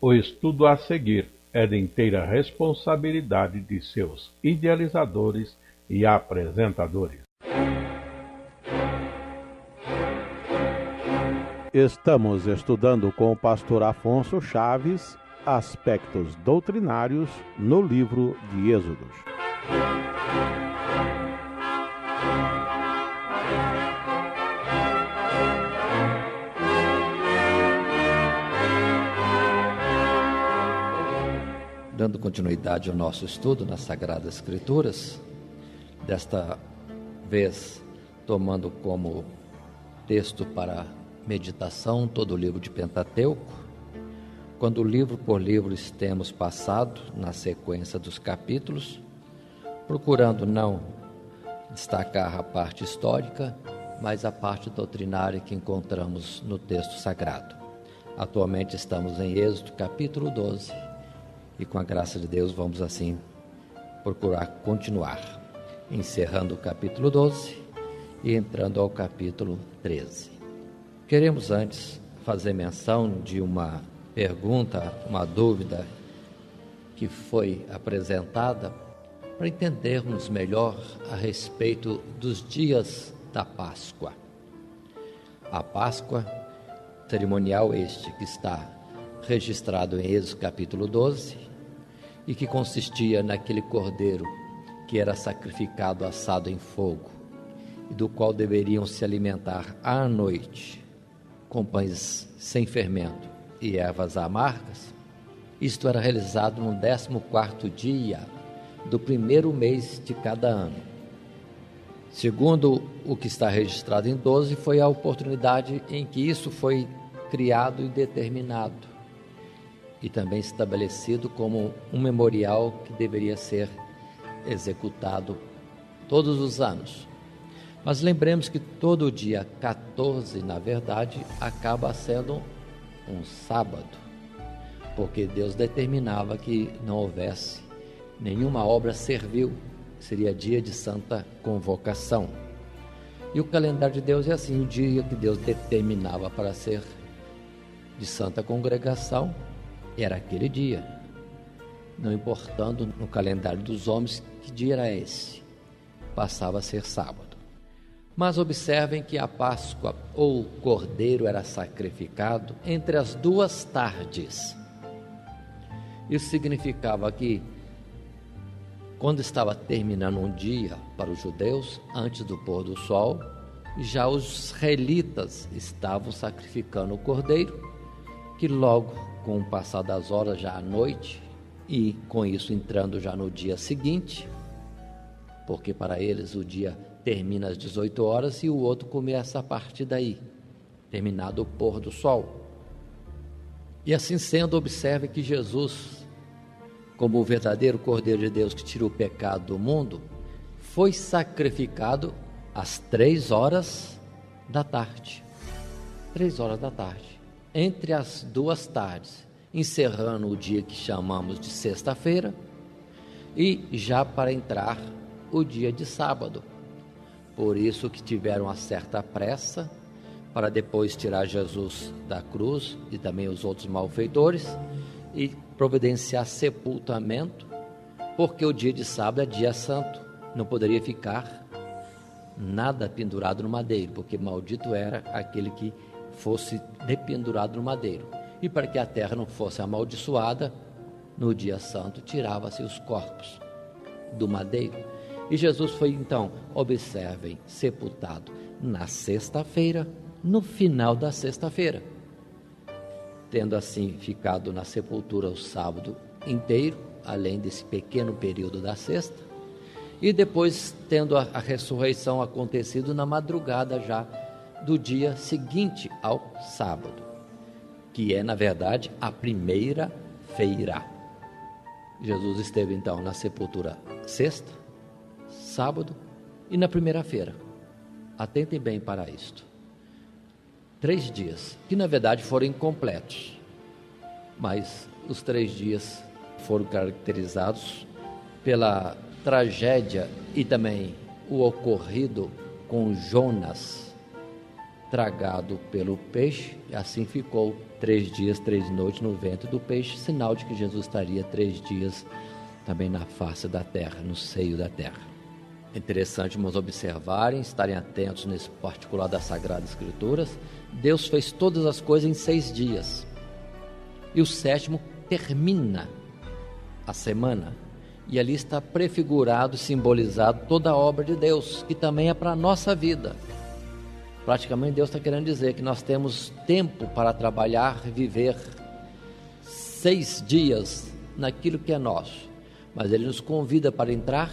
O estudo a seguir é de inteira responsabilidade de seus idealizadores e apresentadores. Estamos estudando com o pastor Afonso Chaves aspectos doutrinários no livro de Êxodos. Dando continuidade ao nosso estudo nas Sagradas Escrituras, desta vez tomando como texto para meditação todo o livro de Pentateuco, quando livro por livro temos passado na sequência dos capítulos, procurando não destacar a parte histórica, mas a parte doutrinária que encontramos no texto sagrado. Atualmente estamos em Êxodo capítulo 12, e com a graça de Deus vamos assim procurar continuar, encerrando o capítulo 12 e entrando ao capítulo 13. Queremos antes fazer menção de uma pergunta, uma dúvida que foi apresentada para entendermos melhor a respeito dos dias da Páscoa. A Páscoa, cerimonial este que está registrado em Êxodo capítulo 12, e que consistia naquele cordeiro que era sacrificado assado em fogo, e do qual deveriam se alimentar à noite com pães sem fermento e ervas amargas. Isto era realizado no 14º dia do primeiro mês de cada ano. Segundo o que está registrado em 12, foi a oportunidade em que isso foi criado e determinado, e também estabelecido como um memorial que deveria ser executado todos os anos. Mas lembremos que todo dia 14, na verdade, acaba sendo um sábado, porque Deus determinava que não houvesse nenhuma obra servil, seria dia de santa convocação. E o calendário de Deus é assim, o dia que Deus determinava para ser de santa congregação, era aquele dia, não importando no calendário dos homens que dia era esse, passava a ser sábado. Mas observem que a Páscoa ou o cordeiro era sacrificado entre as 2 tardes. Isso significava que quando estava terminando um dia para os judeus, antes do pôr do sol, já os israelitas estavam sacrificando o cordeiro, que logo com o passar das horas, já à noite, e com isso entrando já no dia seguinte, porque para eles o dia termina às 18 horas e o outro começa a partir daí, terminado o pôr do sol. E assim sendo, observe que Jesus, como o verdadeiro Cordeiro de Deus que tira o pecado do mundo, foi sacrificado às 3 horas da tarde. 3 horas da tarde. Entre as 2 tardes, encerrando o dia que chamamos de sexta-feira, e já para entrar o dia de sábado. Por isso que tiveram uma certa pressa para depois tirar Jesus da cruz e também os outros malfeitores e providenciar sepultamento, porque o dia de sábado é dia santo, não poderia ficar nada pendurado no madeiro, porque maldito era aquele que fosse dependurado no madeiro. E para que a terra não fosse amaldiçoada, no dia santo tirava-se os corpos do madeiro. E Jesus foi então, observem, sepultado na sexta-feira, no final da sexta-feira, tendo assim ficado na sepultura o sábado inteiro, além desse pequeno período da sexta, e depois tendo a ressurreição acontecido na madrugada já do dia seguinte ao sábado, que é na verdade a primeira-feira. Jesus esteve então na sepultura sexta, sábado e na primeira-feira. Atentem bem para isto. 3 dias, que na verdade foram incompletos, mas os 3 dias foram caracterizados pela tragédia e também o ocorrido com Jonas, tragado pelo peixe, e assim ficou 3 dias, 3 noites no ventre do peixe, sinal de que Jesus estaria 3 dias também na face da terra, no seio da terra. É interessante, irmãos, observarem, estarem atentos nesse particular das Sagradas Escrituras. Deus fez todas as coisas em 6 dias, e o 7º termina a semana, e ali está prefigurado, simbolizado toda a obra de Deus, que também é para a nossa vida. Praticamente Deus está querendo dizer que nós temos tempo para trabalhar, viver 6 dias naquilo que é nosso, mas Ele nos convida para entrar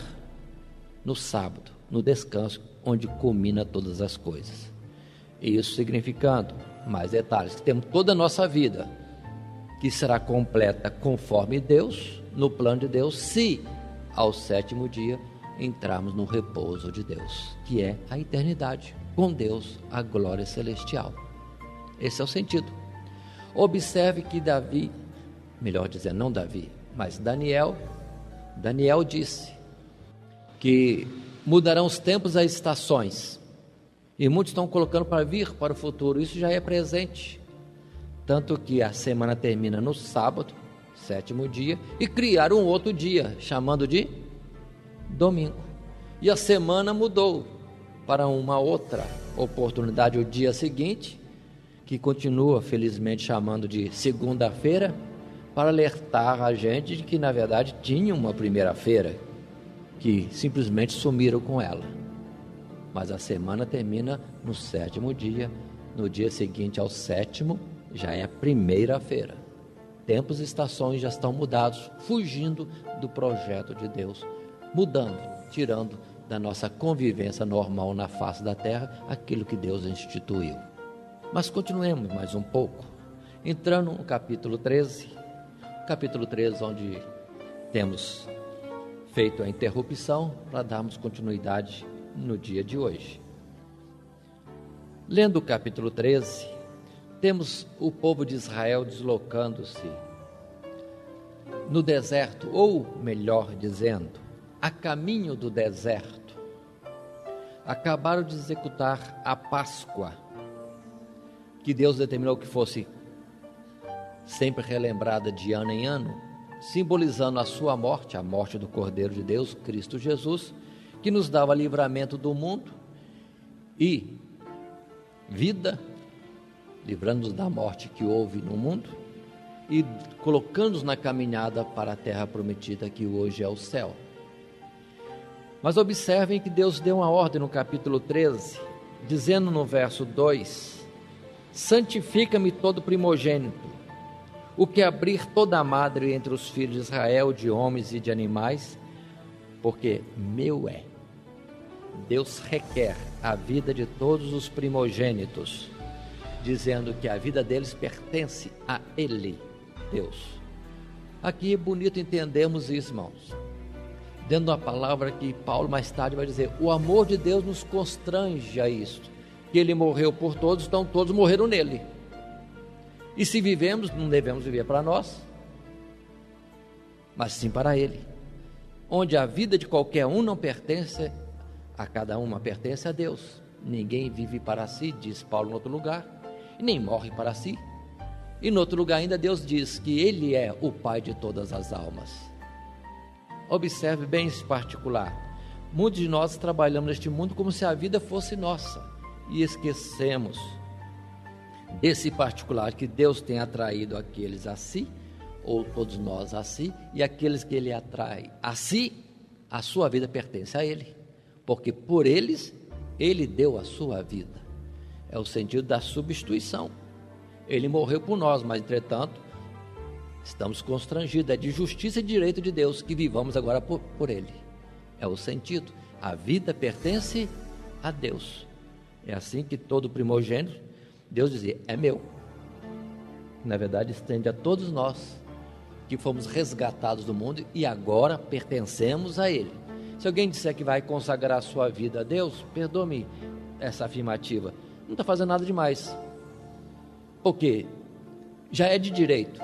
no sábado, no descanso, onde culmina todas as coisas. E isso significando, mais detalhes, que temos toda a nossa vida, que será completa conforme Deus, no plano de Deus, se ao 7º dia entrarmos no repouso de Deus, que é a eternidade, com Deus, a glória celestial. Esse é o sentido. Observe que Davi, melhor dizendo, não Davi, mas Daniel disse que mudarão os tempos e as estações, e muitos estão colocando para vir para o futuro. Isso já é presente, tanto que a semana termina no sábado, 7º dia, e criaram um outro dia, chamando de domingo, e a semana mudou para uma outra oportunidade, o dia seguinte, que continua felizmente chamando de segunda-feira, para alertar a gente de que na verdade tinha uma primeira-feira, que simplesmente sumiram com ela. Mas a semana termina no 7º dia, no dia seguinte ao 7º, já é a primeira-feira. Tempos e estações já estão mudados, fugindo do projeto de Deus, mudando, tirando da nossa convivência normal na face da terra aquilo que Deus instituiu. Mas continuemos mais um pouco, entrando no capítulo 13, onde temos feito a interrupção para darmos continuidade no dia de hoje. Lendo o capítulo 13, temos o povo de Israel deslocando-se no deserto, ou melhor dizendo, a caminho do deserto. Acabaram de executar a Páscoa, que Deus determinou que fosse sempre relembrada de ano em ano, simbolizando a sua morte, a morte do Cordeiro de Deus, Cristo Jesus, que nos dava livramento do mundo e vida, livrando-nos da morte que houve no mundo e colocando-nos na caminhada para a terra prometida, que hoje é o céu. Mas observem que Deus deu uma ordem no capítulo 13, dizendo no verso 2: santifica-me todo primogênito, o que abrir toda a madre entre os filhos de Israel, de homens e de animais, porque meu é. Deus requer a vida de todos os primogênitos, dizendo que a vida deles pertence a Ele, Deus. Aqui é bonito entendermos isso, irmãos, dentro da palavra que Paulo mais tarde vai dizer: o amor de Deus nos constrange a isto, que Ele morreu por todos, então todos morreram nele. E se vivemos, não devemos viver para nós, mas sim para Ele. Onde a vida de qualquer um não pertence a cada uma, pertence a Deus. Ninguém vive para si, diz Paulo em outro lugar, e nem morre para si. E em outro lugar ainda Deus diz que Ele é o Pai de todas as almas. Observe bem esse particular. Muitos de nós trabalhamos neste mundo como se a vida fosse nossa, e esquecemos desse particular, que Deus tem atraído aqueles a si, ou todos nós a si, e aqueles que Ele atrai a si, a sua vida pertence a Ele, porque por eles Ele deu a sua vida. É o sentido da substituição. Ele morreu por nós, mas entretanto estamos constrangidos. É de justiça e direito de Deus que vivamos agora por Ele. É o sentido. A vida pertence a Deus. É assim que todo primogênito, Deus dizia, é meu. Na verdade, estende a todos nós que fomos resgatados do mundo e agora pertencemos a Ele. Se alguém disser que vai consagrar a sua vida a Deus, perdoe-me essa afirmativa, não está fazendo nada demais, porque já é de direito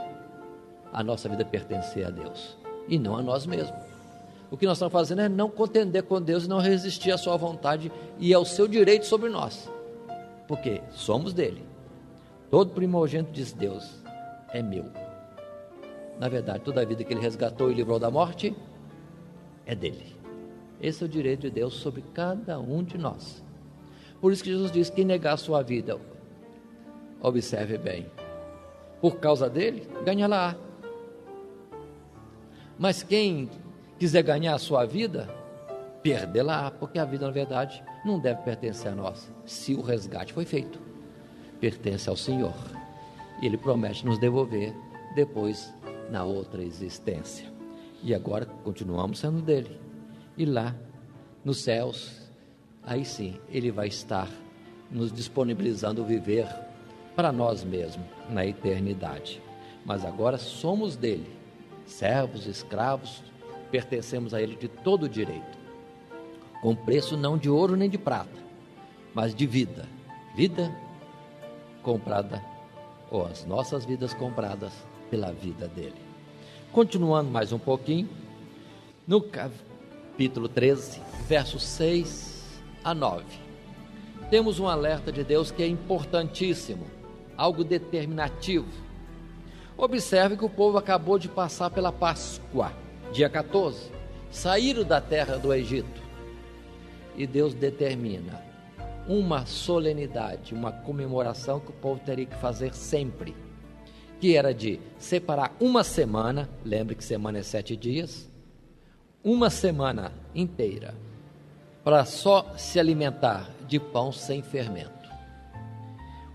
a nossa vida pertencer a Deus e não a nós mesmos. O que nós estamos fazendo é não contender com Deus e não resistir à sua vontade e ao seu direito sobre nós. porque somos dele. Todo primogênito, diz Deus, é meu. Na verdade, toda a vida que ele resgatou e livrou da morte é dele. Esse é o direito de Deus sobre cada um de nós. Por isso que Jesus diz: quem negar a sua vida, observe bem, por causa dele, ganha-la. Mas quem quiser ganhar a sua vida, perdê-la, porque a vida, na verdade, não deve pertencer a nós. Se o resgate foi feito, pertence ao Senhor. E Ele promete nos devolver depois na outra existência. E agora continuamos sendo dele. E lá, nos céus, aí sim, Ele vai estar nos disponibilizando viver para nós mesmos na eternidade. Mas agora somos dele, servos, escravos, pertencemos a Ele de todo o direito, com preço não de ouro nem de prata, mas de vida. Vida comprada, ou as nossas vidas compradas pela vida dele. Continuando mais um pouquinho, no capítulo 13, versos 6 a 9, temos um alerta de Deus que é importantíssimo, algo determinativo. Observe que o povo acabou de passar pela Páscoa, dia 14, saíram da terra do Egito, e Deus determina uma solenidade, uma comemoração que o povo teria que fazer sempre, que era de separar uma semana, lembre que semana é 7 dias, uma semana inteira, para só se alimentar de pão sem fermento.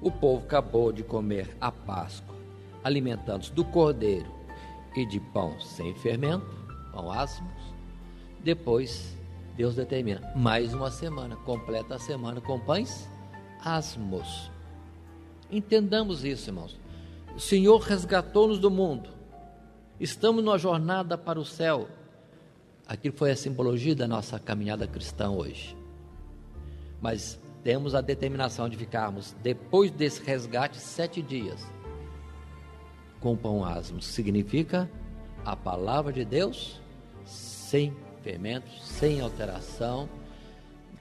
O povo acabou de comer a Páscoa, alimentando-se do cordeiro e de pão sem fermento, pão asmos. Depois Deus determina mais uma semana, completa a semana com pães asmos. Entendamos isso, irmãos. O Senhor resgatou-nos do mundo, estamos numa jornada para o céu. Aquilo foi a simbologia da nossa caminhada cristã hoje. Mas temos a determinação de ficarmos, depois desse resgate, 7 dias com pão asmo. Significa a palavra de Deus sem fermento, sem alteração.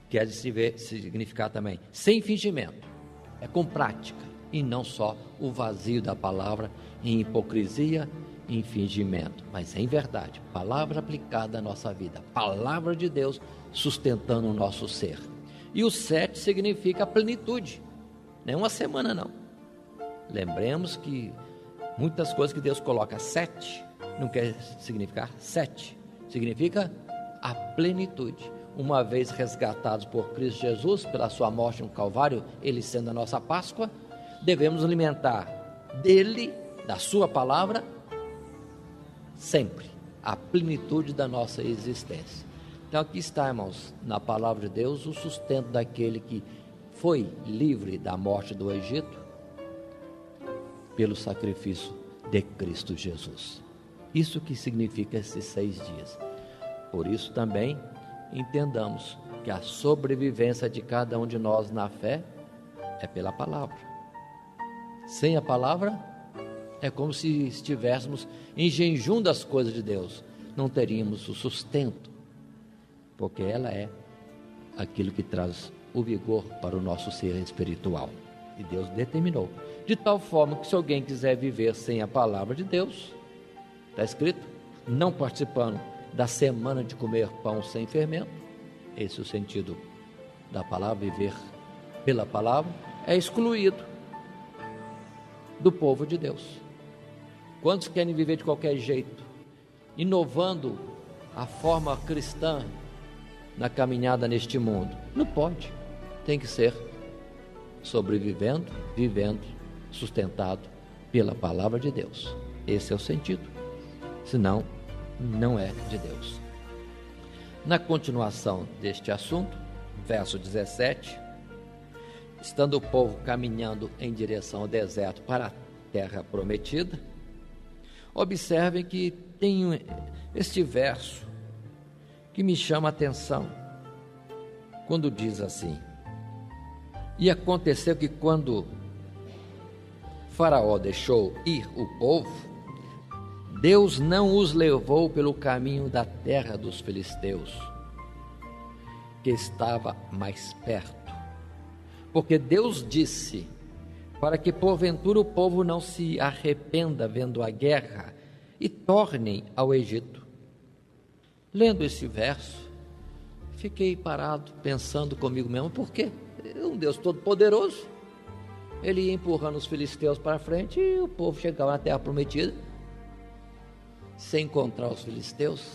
Quer significar também sem fingimento, é com prática, e não só o vazio da palavra em hipocrisia, em fingimento, mas em verdade, palavra aplicada à nossa vida, palavra de Deus sustentando o nosso ser. E o 7 significa a plenitude, não é uma semana não. Lembremos que muitas coisas que Deus coloca 7, não quer significar 7, significa a plenitude. Uma vez resgatados por Cristo Jesus, pela sua morte no Calvário, Ele sendo a nossa Páscoa, devemos alimentar dele, da sua palavra, sempre, a plenitude da nossa existência. Então aqui está, irmãos, na palavra de Deus, o sustento daquele que foi livre da morte do Egito pelo sacrifício de Cristo Jesus. Isso que significa esses 6 dias. Por isso também entendamos que a sobrevivência de cada um de nós na fé é pela palavra. Sem a palavra, é como se estivéssemos em jejum das coisas de Deus. Não teríamos o sustento, porque ela é aquilo que traz o vigor para o nosso ser espiritual. E Deus determinou, de tal forma que se alguém quiser viver sem a palavra de Deus, está escrito, não participando da semana de comer pão sem fermento, esse é o sentido da palavra, viver pela palavra, é excluído do povo de Deus. Quantos querem viver de qualquer jeito, inovando a forma cristã na caminhada neste mundo? Não pode, tem que ser sobrevivendo, vivendo, sustentado pela palavra de Deus. Esse é o sentido, senão não é de Deus. Na continuação deste assunto, verso 17, estando o povo caminhando em direção ao deserto para a terra prometida, observem que tem este verso que me chama a atenção, quando diz assim: e aconteceu que quando Faraó deixou ir o povo, Deus não os levou pelo caminho da terra dos filisteus, que estava mais perto, Porque Deus disse, para que porventura o povo não se arrependa vendo a guerra e tornem ao Egito. Lendo esse verso, fiquei parado, pensando comigo mesmo, por quê? Um Deus todo-poderoso, ele ia empurrando os filisteus para frente e o povo chegava na terra prometida, sem encontrar os filisteus.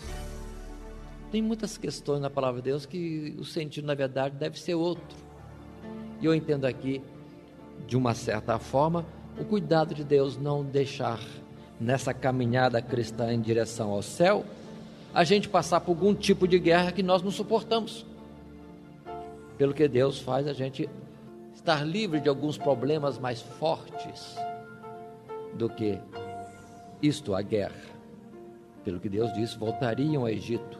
Tem muitas questões na palavra de Deus que o sentido, na verdade, deve ser outro. E eu entendo aqui, de uma certa forma, o cuidado de Deus não deixar, nessa caminhada cristã em direção ao céu, a gente passar por algum tipo de guerra que nós não suportamos. Pelo que Deus faz a gente estar livre de alguns problemas mais fortes do que isto, a guerra. Pelo que Deus disse, voltariam ao Egito.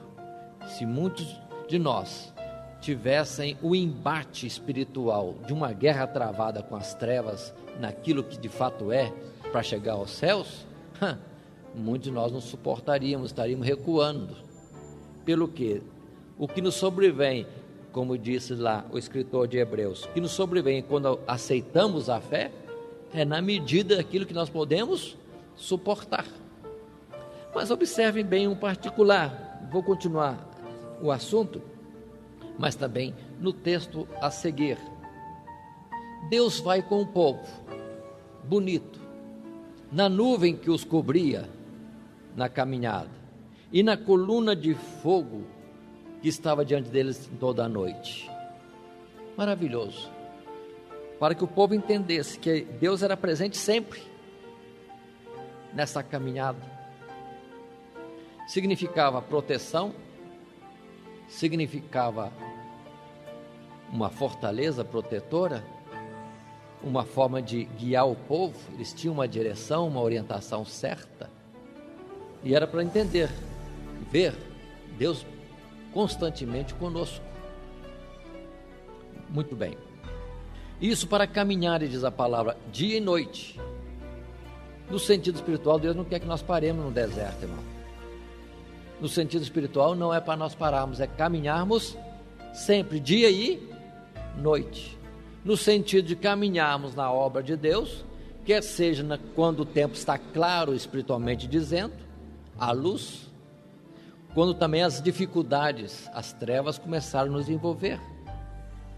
Se muitos de nós tivessem o embate espiritual de uma guerra travada com as trevas, naquilo que de fato é, para chegar aos céus, muitos de nós não suportaríamos, estaríamos recuando. Pelo que o que nos sobrevém, como disse lá o escritor de Hebreus, o que nos sobrevém quando aceitamos a fé, é na medida daquilo que nós podemos suportar. Mas observem bem um particular, vou continuar o assunto, mas também no texto a seguir. Deus vai com o povo, bonito, na nuvem que os cobria na caminhada, e na coluna de fogo que estava diante deles toda a noite. Maravilhoso, para que o povo entendesse que Deus era presente sempre nessa caminhada. Significava proteção, significava uma fortaleza protetora, uma forma de guiar o povo. Eles tinham uma direção, uma orientação certa, e era para entender, ver Deus constantemente conosco. Muito bem, isso para caminhar, diz a palavra, dia e noite. No sentido espiritual, Deus não quer que nós paremos no deserto, irmão. No sentido espiritual, não é para nós pararmos, é caminharmos sempre, dia e noite. No sentido de caminharmos na obra de Deus, quer seja quando o tempo está claro espiritualmente dizendo, a luz, quando também as dificuldades, as trevas começaram a nos envolver.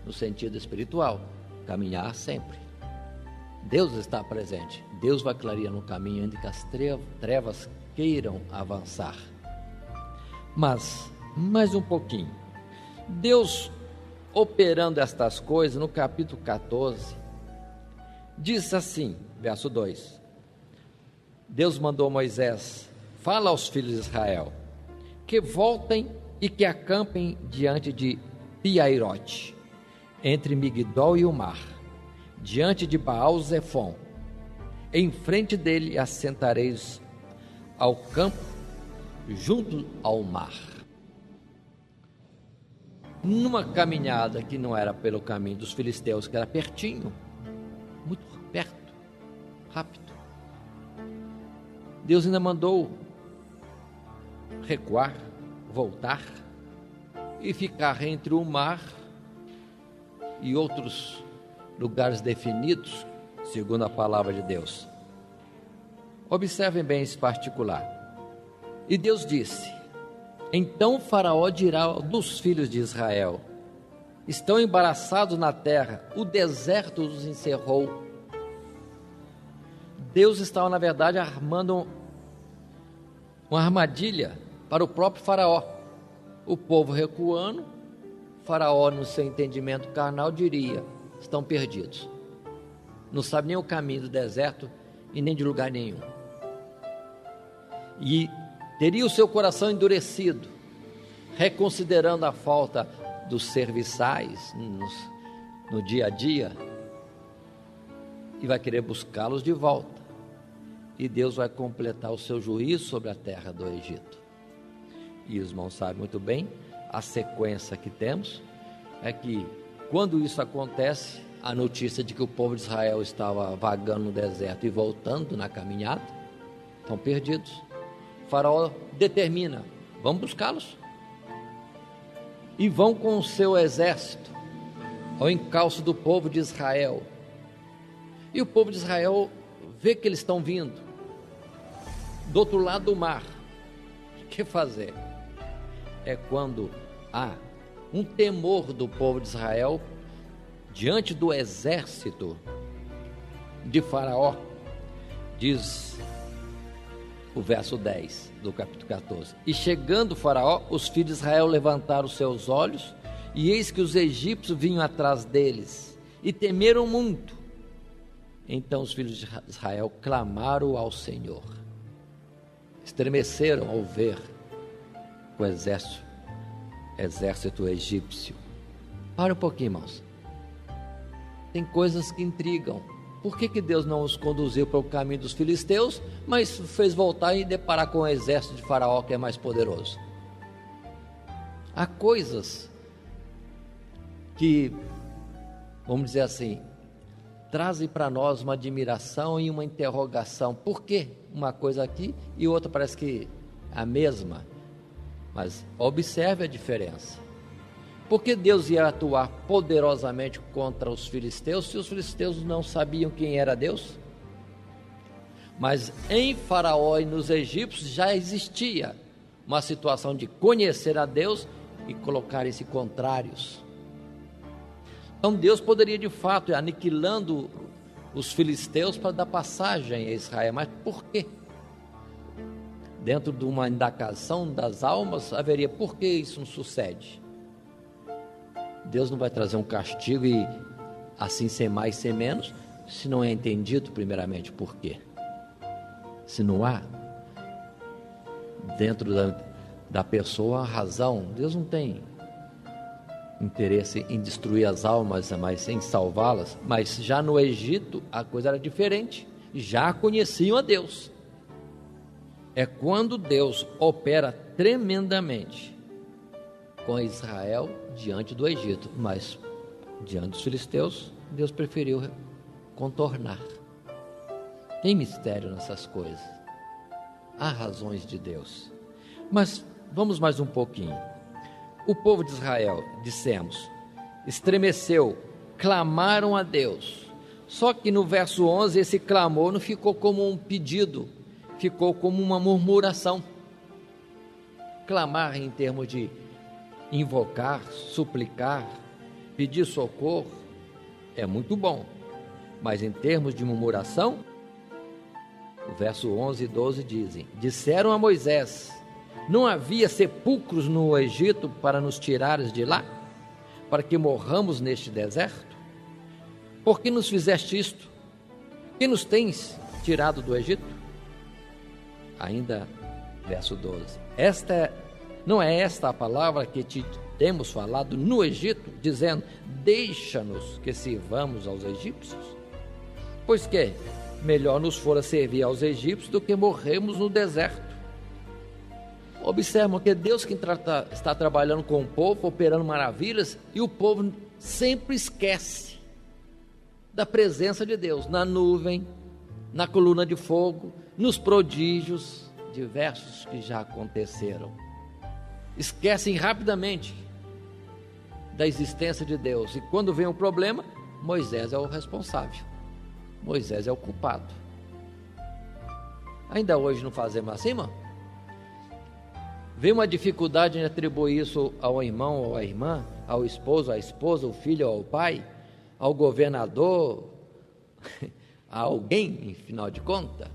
No sentido espiritual, caminhar sempre. Deus está presente, Deus vai clareando o caminho ainda que as trevas queiram avançar. Mas, mais um pouquinho, Deus operando estas coisas, no capítulo 14, diz assim, verso 2, Deus mandou Moisés, fala aos filhos de Israel, que voltem e que acampem diante de Piairote, entre Migdol e o mar, diante de Baal-Zefon, em frente dele assentareis ao campo, junto ao mar. Numa caminhada que não era pelo caminho dos filisteus, que era pertinho, muito perto, rápido, Deus ainda mandou recuar, voltar e ficar entre o mar e outros lugares definidos, segundo a palavra de Deus. Observem bem esse particular. E Deus disse, então Faraó dirá dos filhos de Israel, estão embaraçados na terra, o deserto os encerrou. Deus estava, na verdade, armando uma armadilha para o próprio Faraó. O povo recuando, Faraó, no seu entendimento carnal, diria, estão perdidos, não sabe nem o caminho do deserto e nem de lugar nenhum, e teria o seu coração endurecido, reconsiderando a falta dos serviçais no dia a dia, e vai querer buscá-los de volta, e Deus vai completar o seu juízo sobre a terra do Egito. E os irmãos sabem muito bem, a sequência que temos é que quando isso acontece, a notícia de que o povo de Israel estava vagando no deserto e voltando na caminhada, estão perdidos. O Faraó determina, vamos buscá-los, e vão com o seu exército ao encalço do povo de Israel. E o povo de Israel vê que eles estão vindo do outro lado do mar. O que fazer? É quando há um temor do povo de Israel diante do exército de Faraó. Diz o verso 10 do capítulo 14: e chegando Faraó, os filhos de Israel levantaram seus olhos, e eis que os egípcios vinham atrás deles, e temeram muito. Então os filhos de Israel clamaram ao Senhor, estremeceram ao ver o exército egípcio. Para um pouquinho, irmãos. Tem coisas que intrigam. Por que Deus não os conduziu para o caminho dos filisteus, mas fez voltar e deparar com o exército de Faraó, que é mais poderoso? Há coisas que, vamos dizer assim, trazem para nós uma admiração e uma interrogação. Por que uma coisa aqui e outra parece que é a mesma? Mas observe a diferença. Por que Deus ia atuar poderosamente contra os filisteus, se os filisteus não sabiam quem era Deus? Mas em Faraó e nos egípcios já existia uma situação de conhecer a Deus e colocarem-se contrários. Então Deus poderia de fato ir aniquilando os filisteus para dar passagem a Israel. Mas por quê? Dentro de uma indagação das almas haveria: por que isso não sucede? Deus não vai trazer um castigo e assim sem mais, sem menos, se não é entendido primeiramente por quê. Se não há dentro da pessoa a razão, Deus não tem interesse em destruir as almas, mas em salvá-las. Mas já no Egito a coisa era diferente, já conheciam a Deus. É quando Deus opera tremendamente com Israel diante do Egito, mas diante dos filisteus Deus preferiu contornar. Tem mistério nessas coisas, há razões de Deus. Mas vamos mais um pouquinho. O povo de Israel, dissemos, estremeceu, clamaram a Deus. Só que no verso 11 esse clamor não ficou como um pedido, ficou como uma murmuração. Clamar em termos de invocar, suplicar, pedir socorro é muito bom, mas em termos de murmuração, o verso 11 e 12 dizem: disseram a Moisés: não havia sepulcros no Egito para nos tirares de lá, para que morramos neste deserto? Por que nos fizeste isto? Que nos tens tirado do Egito? Ainda verso 12: não é esta a palavra que te temos falado no Egito, dizendo: deixa-nos que sirvamos aos egípcios? Pois que melhor nos fora servir aos egípcios do que morrermos no deserto. Observam que Deus que está trabalhando com o povo, operando maravilhas, e o povo sempre esquece da presença de Deus, na nuvem, na coluna de fogo, nos prodígios diversos que já aconteceram. Esquecem rapidamente da existência de Deus, e quando vem um problema, Moisés é o responsável, Moisés é o culpado. Ainda hoje não fazemos assim, irmão? Vem uma dificuldade em atribuir isso ao irmão ou à irmã, ao esposo, à esposa, ao filho ou ao pai, ao governador, a alguém, em final de contas,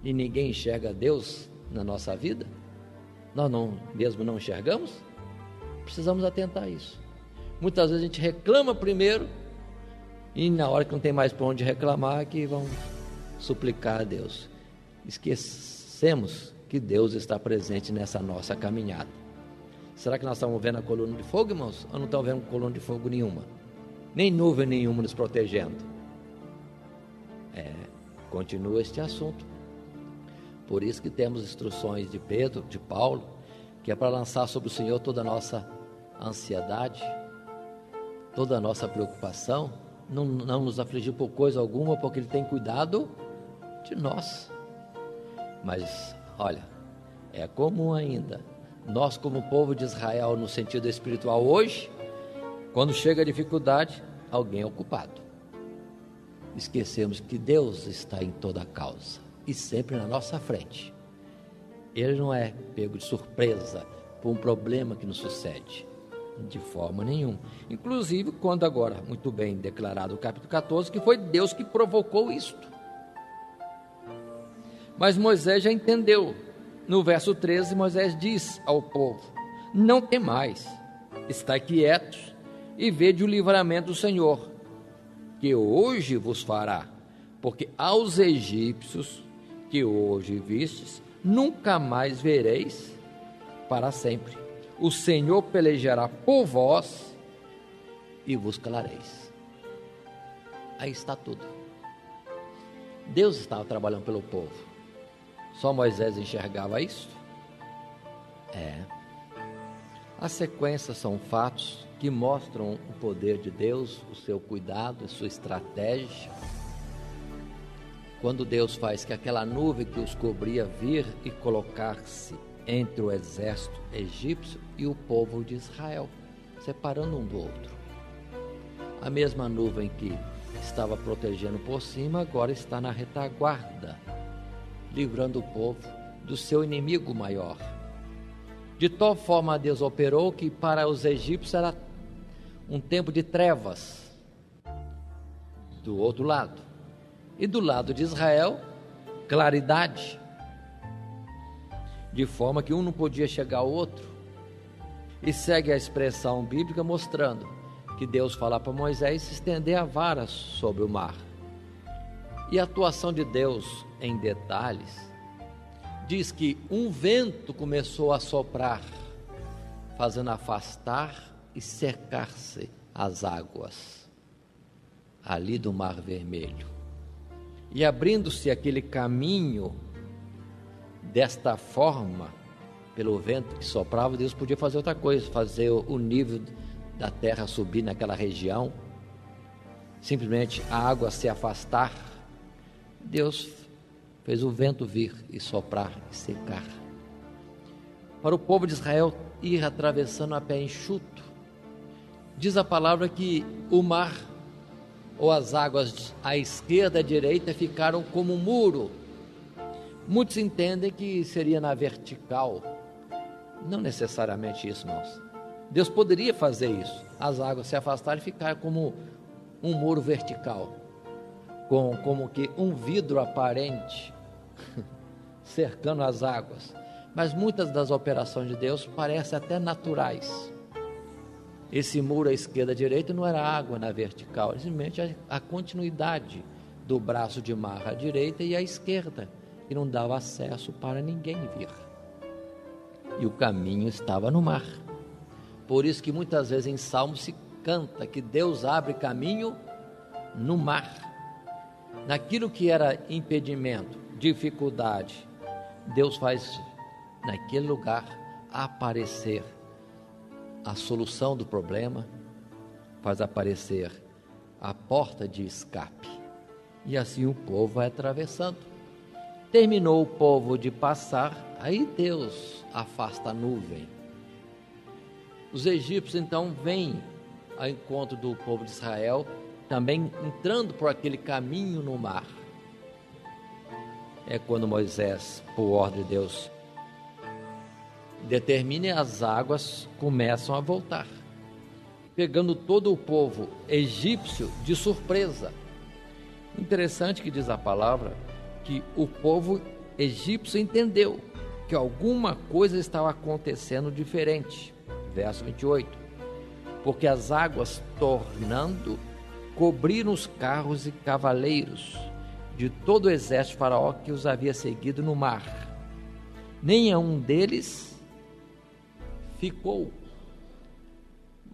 e ninguém enxerga Deus na nossa vida? Nós mesmo não enxergamos? Precisamos atentar a isso. Muitas vezes a gente reclama primeiro, e na hora que não tem mais para onde reclamar, que vão suplicar a Deus. Esquecemos que Deus está presente nessa nossa caminhada. Será que nós estamos vendo a coluna de fogo, irmãos? Ou não estamos vendo coluna de fogo nenhuma? Nem nuvem nenhuma nos protegendo? Continua este assunto. Por isso que temos instruções de Pedro, de Paulo, que é para lançar sobre o Senhor toda a nossa ansiedade, toda a nossa preocupação, não nos afligir por coisa alguma, porque Ele tem cuidado de nós. Mas, olha, é comum ainda, nós como povo de Israel, no sentido espiritual hoje, Quando chega a dificuldade, alguém é o culpado. Esquecemos que Deus está em toda a causa e sempre na nossa frente. Ele não é pego de surpresa por um problema que nos sucede, de forma nenhuma. Inclusive, quando agora, muito bem declarado o capítulo 14, que foi Deus que provocou isto. Mas Moisés já entendeu. No verso 13, Moisés diz ao povo: não temais, estai quietos e vede o livramento do Senhor, que hoje vos fará, porque aos egípcios que hoje vistes, nunca mais vereis para sempre. O Senhor pelejará por vós e vos calareis. Aí está tudo. Deus estava trabalhando pelo povo. Só Moisés enxergava isso? As sequências são fatos que mostram o poder de Deus, o seu cuidado, a sua estratégia. Quando Deus faz que aquela nuvem que os cobria vir e colocar-se entre o exército egípcio e o povo de Israel, separando um do outro. A mesma nuvem que estava protegendo por cima, agora está na retaguarda, livrando o povo do seu inimigo maior. De tal forma Deus operou que para os egípcios era um tempo de trevas do outro lado, e do lado de Israel, claridade, de forma que um não podia chegar ao outro. E segue a expressão bíblica mostrando que Deus fala para Moisés estender a vara sobre o mar. E a atuação de Deus em detalhes diz que um vento começou a soprar, fazendo afastar e secar-se as águas ali do Mar Vermelho. E abrindo-se aquele caminho desta forma, pelo vento que soprava, Deus podia fazer outra coisa, fazer o nível da terra subir naquela região, simplesmente a água se afastar. Deus fez o vento vir e soprar e secar. Para o povo de Israel ir atravessando a pé enxuto, diz a palavra que o mar, ou as águas à esquerda e à direita, ficaram como um muro. Muitos entendem que seria na vertical. Não necessariamente isso, irmãos. Deus poderia fazer isso, as águas se afastarem e ficar como um muro vertical, como que um vidro aparente cercando as águas. Mas muitas das operações de Deus parecem até naturais. Esse muro à esquerda e à direita não era água na vertical, simplesmente a continuidade do braço de mar à direita e à esquerda, que não dava acesso para ninguém vir. E o caminho estava no mar. Por isso que muitas vezes em Salmos se canta que Deus abre caminho no mar. Naquilo que era impedimento, dificuldade, Deus faz naquele lugar aparecer a solução do problema, faz aparecer a porta de escape. E assim o povo vai atravessando. Terminou o povo de passar, aí Deus afasta a nuvem. Os egípcios então vêm ao encontro do povo de Israel, também entrando por aquele caminho no mar. É quando Moisés, por ordem de Deus, determina, e as águas começam a voltar, pegando todo o povo egípcio de surpresa. Interessante que diz a palavra que o povo egípcio entendeu que alguma coisa estava acontecendo diferente. Verso 28, porque as águas, tornando, cobriram os carros e cavaleiros de todo o exército de Faraó que os havia seguido no mar. Nem a um deles ficou.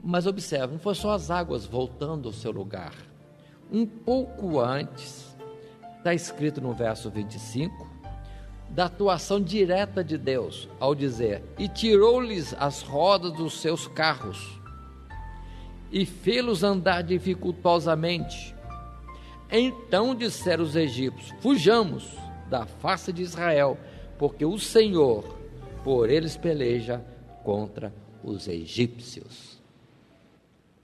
Mas observe, não foi só as águas voltando ao seu lugar. Um pouco antes, está escrito no verso 25, da atuação direta de Deus, ao dizer: e tirou-lhes as rodas dos seus carros, e fê-los andar dificultosamente. Então disseram os egípcios: fujamos da face de Israel, porque o Senhor por eles peleja contra os egípcios.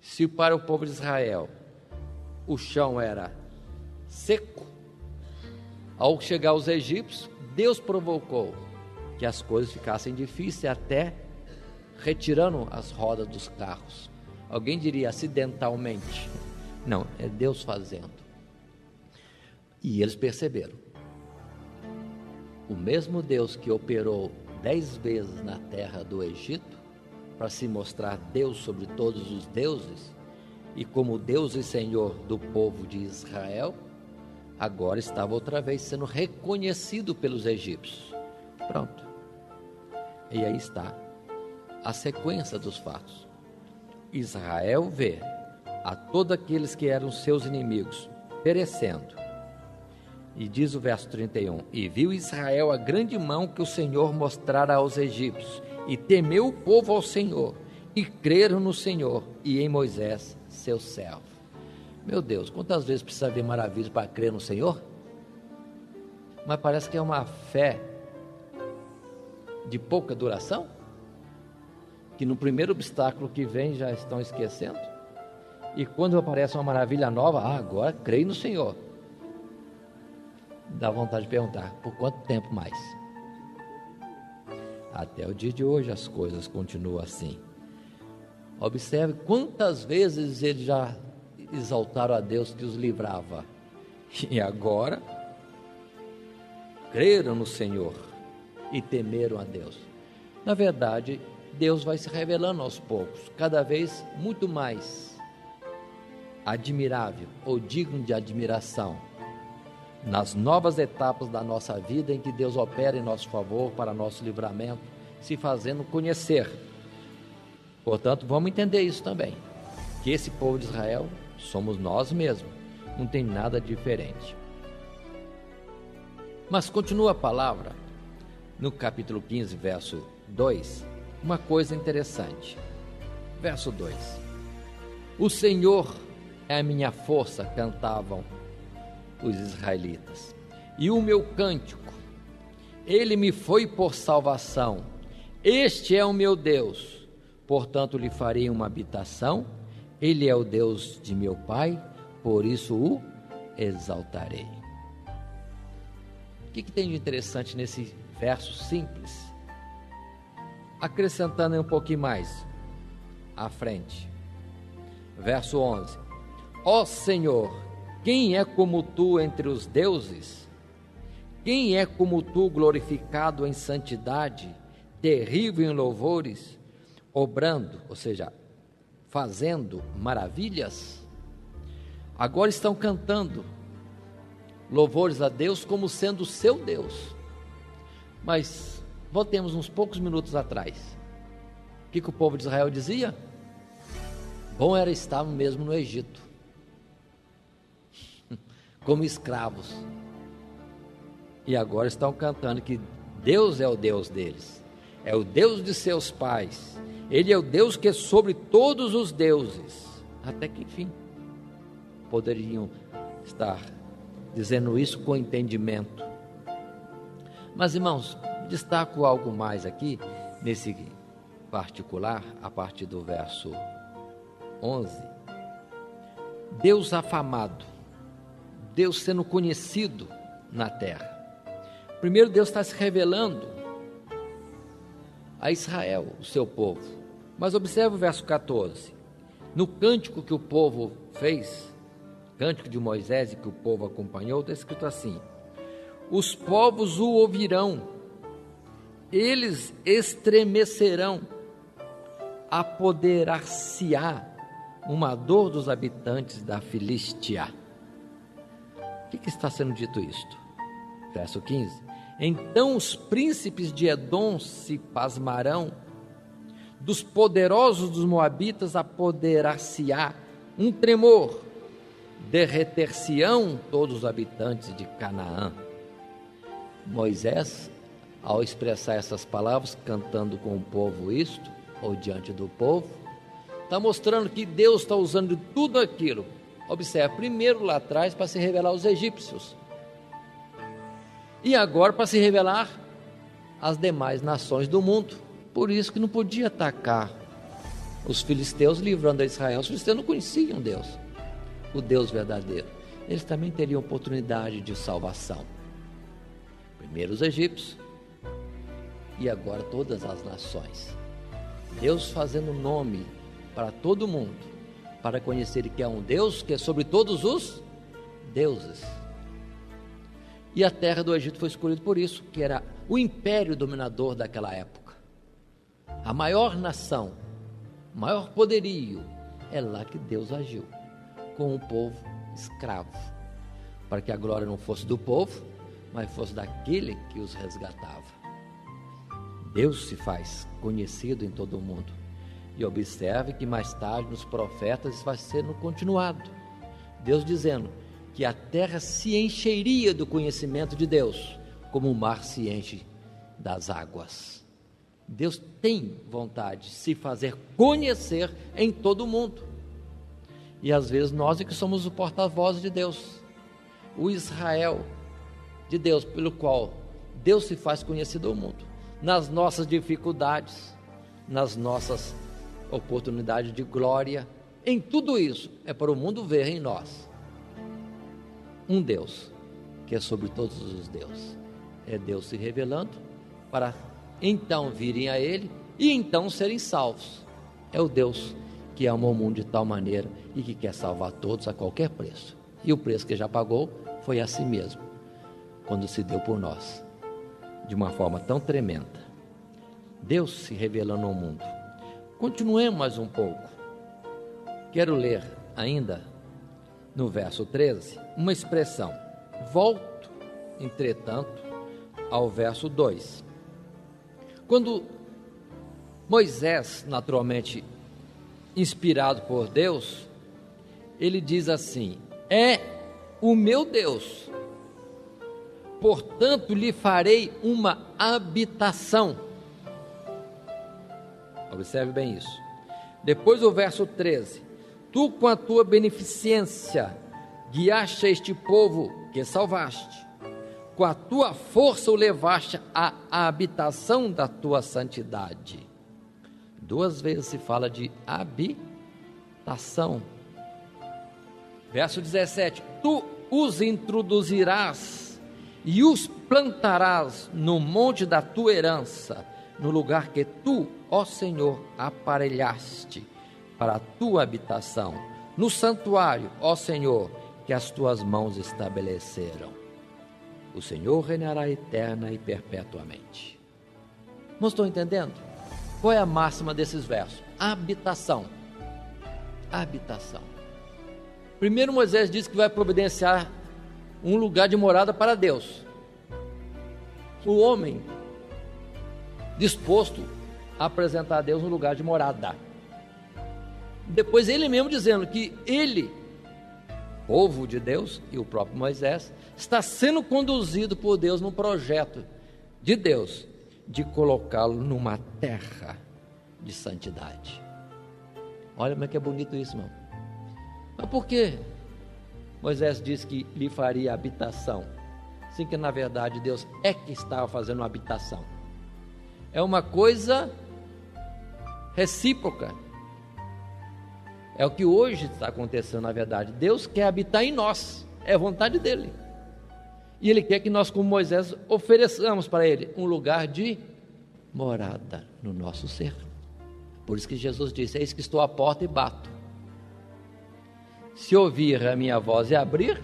Se para o povo de Israel o chão era seco, ao chegar aos egípcios, Deus provocou que as coisas ficassem difíceis, até retirando as rodas dos carros. Alguém diria acidentalmente. Não, é Deus fazendo. E eles perceberam. O mesmo Deus que operou 10 vezes na terra do Egito, para se mostrar Deus sobre todos os deuses, e como Deus e Senhor do povo de Israel, agora estava outra vez sendo reconhecido pelos egípcios. Pronto. E aí está a sequência dos fatos. Israel vê a todos aqueles que eram seus inimigos perecendo. E diz o verso 31, e viu Israel a grande mão que o Senhor mostrara aos egípcios, e temeu o povo ao Senhor, e creram no Senhor e em Moisés, seu servo. Meu Deus, quantas vezes precisa ver maravilhas para crer no Senhor? Mas parece que é uma fé de pouca duração, que no primeiro obstáculo que vem já estão esquecendo, e quando aparece uma maravilha nova, agora creio no Senhor. Dá vontade de perguntar, por quanto tempo mais? Até o dia de hoje as coisas continuam assim. Observe quantas vezes eles já exaltaram a Deus que os livrava, e agora creram no Senhor e temeram a Deus. Na verdade, Deus vai se revelando aos poucos, cada vez muito mais admirável ou digno de admiração, nas novas etapas da nossa vida em que Deus opera em nosso favor para nosso livramento, se fazendo conhecer. Portanto, vamos entender isso também, que esse povo de Israel somos nós mesmos, não tem nada diferente. Mas continua a palavra, no capítulo 15, verso 2, uma coisa interessante. Verso 2: o Senhor é a minha força, cantavam os israelitas, e o meu cântico, ele me foi por salvação. Este é o meu Deus, portanto lhe farei uma habitação. Ele é o Deus de meu pai, por isso o exaltarei. O que tem de interessante nesse verso simples? Acrescentando um pouquinho mais à frente, verso 11: ó Senhor, quem é como tu entre os deuses? Quem é como tu, glorificado em santidade, terrível em louvores, obrando, ou seja, fazendo maravilhas? Agora estão cantando louvores a Deus como sendo o seu Deus. Mas voltemos uns poucos minutos atrás. O que o povo de Israel dizia? Bom era estar mesmo no Egito, como escravos. E agora estão cantando que Deus é o Deus deles, é o Deus de seus pais, Ele é o Deus que é sobre todos os deuses. Até que enfim poderiam estar dizendo isso com entendimento. Mas irmãos, destaco algo mais aqui, nesse particular, a partir do verso 11. Deus afamado, Deus sendo conhecido na terra. Primeiro, Deus está se revelando a Israel, o seu povo. Mas observe o verso 14. No cântico que o povo fez, cântico de Moisés e que o povo acompanhou, está escrito assim: os povos o ouvirão, eles estremecerão, apoderar-se-á uma dor dos habitantes da Filistia. O que está sendo dito isto? Verso 15: então os príncipes de Edom se pasmarão, dos poderosos dos moabitas apoderar-se-á um tremor, derreter-se-ão todos os habitantes de Canaã. Moisés, ao expressar essas palavras, cantando com o povo isto, ou diante do povo, está mostrando que Deus está usando de tudo aquilo. Observe, primeiro lá atrás para se revelar aos egípcios, e agora para se revelar às demais nações do mundo. Por isso que não podia atacar os filisteus livrando a Israel. Os filisteus não conheciam Deus, o Deus verdadeiro. Eles também teriam oportunidade de salvação. Primeiro os egípcios e agora todas as nações. Deus fazendo nome para todo mundo, para conhecer que é um Deus que é sobre todos os deuses. E a terra do Egito foi escolhida por isso, que era o império dominador daquela época. A maior nação, o maior poderio, é lá que Deus agiu, com o povo escravo, para que a glória não fosse do povo, mas fosse daquele que os resgatava. Deus se faz conhecido em todo o mundo. E observe que mais tarde nos profetas isso vai sendo continuado. Deus dizendo que a terra se encheria do conhecimento de Deus, como o mar se enche das águas. Deus tem vontade de se fazer conhecer em todo o mundo. E às vezes nós é que somos o porta-voz de Deus, o Israel de Deus, pelo qual Deus se faz conhecido ao mundo, nas nossas dificuldades, nas nossas oportunidades de glória. Em tudo isso é para o mundo ver em nós um Deus que é sobre todos os deuses. É Deus se revelando para então virem a Ele e então serem salvos. É o Deus que ama o mundo de tal maneira e que quer salvar todos a qualquer preço. E o preço que já pagou foi a si mesmo, quando se deu por nós, de uma forma tão tremenda. Deus se revelando ao mundo. Continuemos mais um pouco. Quero ler ainda no verso 13 uma expressão. Volto, entretanto, ao verso 2. Quando Moisés, naturalmente inspirado por Deus, ele diz assim: é o meu Deus, portanto lhe farei uma habitação. Observe bem isso. Depois o verso 13: tu com a tua beneficência guiaste este povo que salvaste, com a tua força o levaste à habitação da tua santidade. Duas vezes se fala de habitação. Verso 17: tu os introduzirás e os plantarás no monte da tua herança, no lugar que tu, ó Senhor, aparelhaste para a tua habitação, no santuário, ó Senhor, que as tuas mãos estabeleceram. O Senhor reinará eterna e perpetuamente. Não estou entendendo? Qual é a máxima desses versos? Habitação. Habitação. Primeiro Moisés diz que vai providenciar um lugar de morada para Deus. O homem disposto a apresentar a Deus um lugar de morada. Depois ele mesmo dizendo que ele, povo de Deus, e o próprio Moisés, está sendo conduzido por Deus num projeto de Deus, de colocá-lo numa terra de santidade. Olha como é que é bonito isso, irmão. Mas por que Moisés disse que lhe faria habitação? Sim, que na verdade Deus é que estava fazendo uma habitação. É uma coisa recíproca. É o que hoje está acontecendo na verdade. Deus quer habitar em nós, é vontade dele. E ele quer que nós, como Moisés, ofereçamos para ele um lugar de morada no nosso ser. Por isso que Jesus disse: eis que estou à porta e bato. Se ouvir a minha voz e abrir,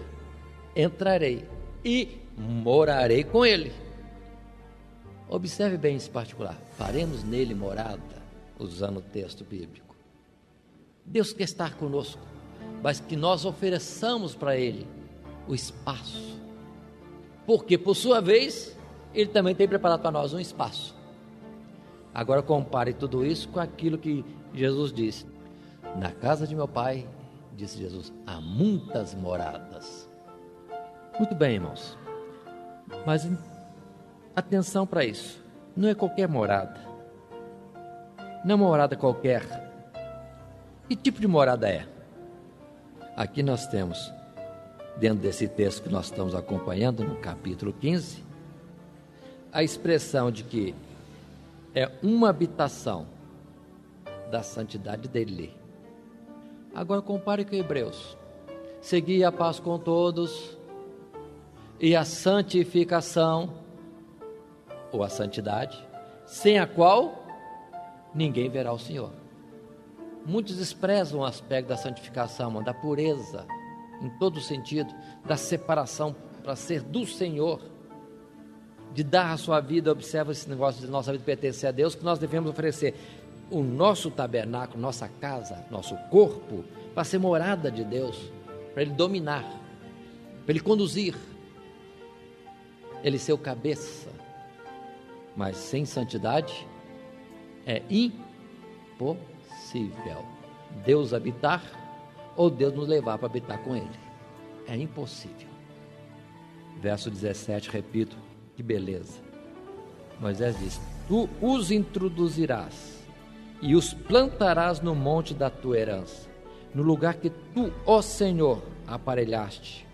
entrarei e morarei com ele. Observe bem esse particular. Faremos nele morada, usando o texto bíblico. Deus quer estar conosco, mas que nós ofereçamos para ele o espaço, porque por sua vez ele também tem preparado para nós um espaço. Agora compare tudo isso com aquilo que Jesus disse: na casa de meu pai, disse Jesus, há muitas moradas. Muito bem, irmãos, mas atenção para isso. Não é qualquer morada, não é uma morada qualquer. Que tipo de morada é? Aqui nós temos, dentro desse texto que nós estamos acompanhando, no capítulo 15, a expressão de que é uma habitação da santidade dele. Agora compare com Hebreus. Segui a paz com todos e a santificação, ou a santidade, sem a qual ninguém verá o Senhor. Muitos desprezam o aspecto da santificação, da pureza, em todo sentido, da separação para ser do Senhor, de dar a sua vida. Observa esse negócio de nossa vida pertencer a Deus, que nós devemos oferecer o nosso tabernáculo, nossa casa, nosso corpo, para ser morada de Deus, para Ele dominar, para Ele conduzir, Ele ser o cabeça. Mas sem santidade é impossível Deus habitar ou Deus nos levar para habitar com Ele. É impossível. Verso 17, repito, que beleza. Moisés diz: tu os introduzirás e os plantarás no monte da tua herança, no lugar que tu, ó Senhor, aparelhaste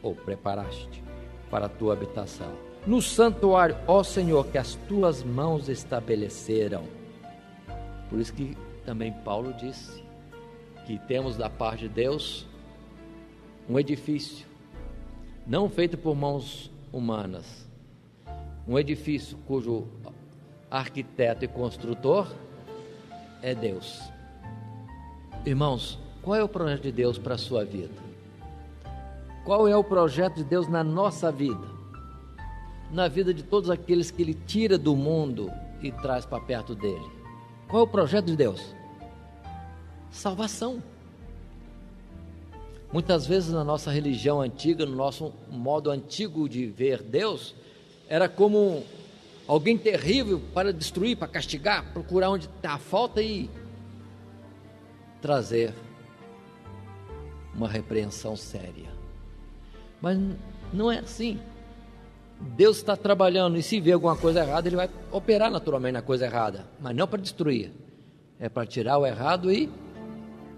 ou preparaste para a tua habitação, no santuário, ó Senhor, que as tuas mãos estabeleceram. Por isso que também Paulo disse que temos da parte de Deus um edifício, não feito por mãos humanas, um edifício cujo arquiteto e construtor é Deus. Irmãos, qual é o projeto de Deus para a sua vida? Qual é o projeto de Deus na nossa vida? Na vida de todos aqueles que Ele tira do mundo e traz para perto dEle. Qual é o projeto de Deus? Salvação. Muitas vezes na nossa religião antiga, no nosso modo antigo de ver Deus, era como alguém terrível para destruir, para castigar, procurar onde está a falta e trazer uma repreensão séria. Mas não é assim. Deus está trabalhando, e se vê alguma coisa errada, Ele vai operar naturalmente na coisa errada, mas não para destruir, é para tirar o errado e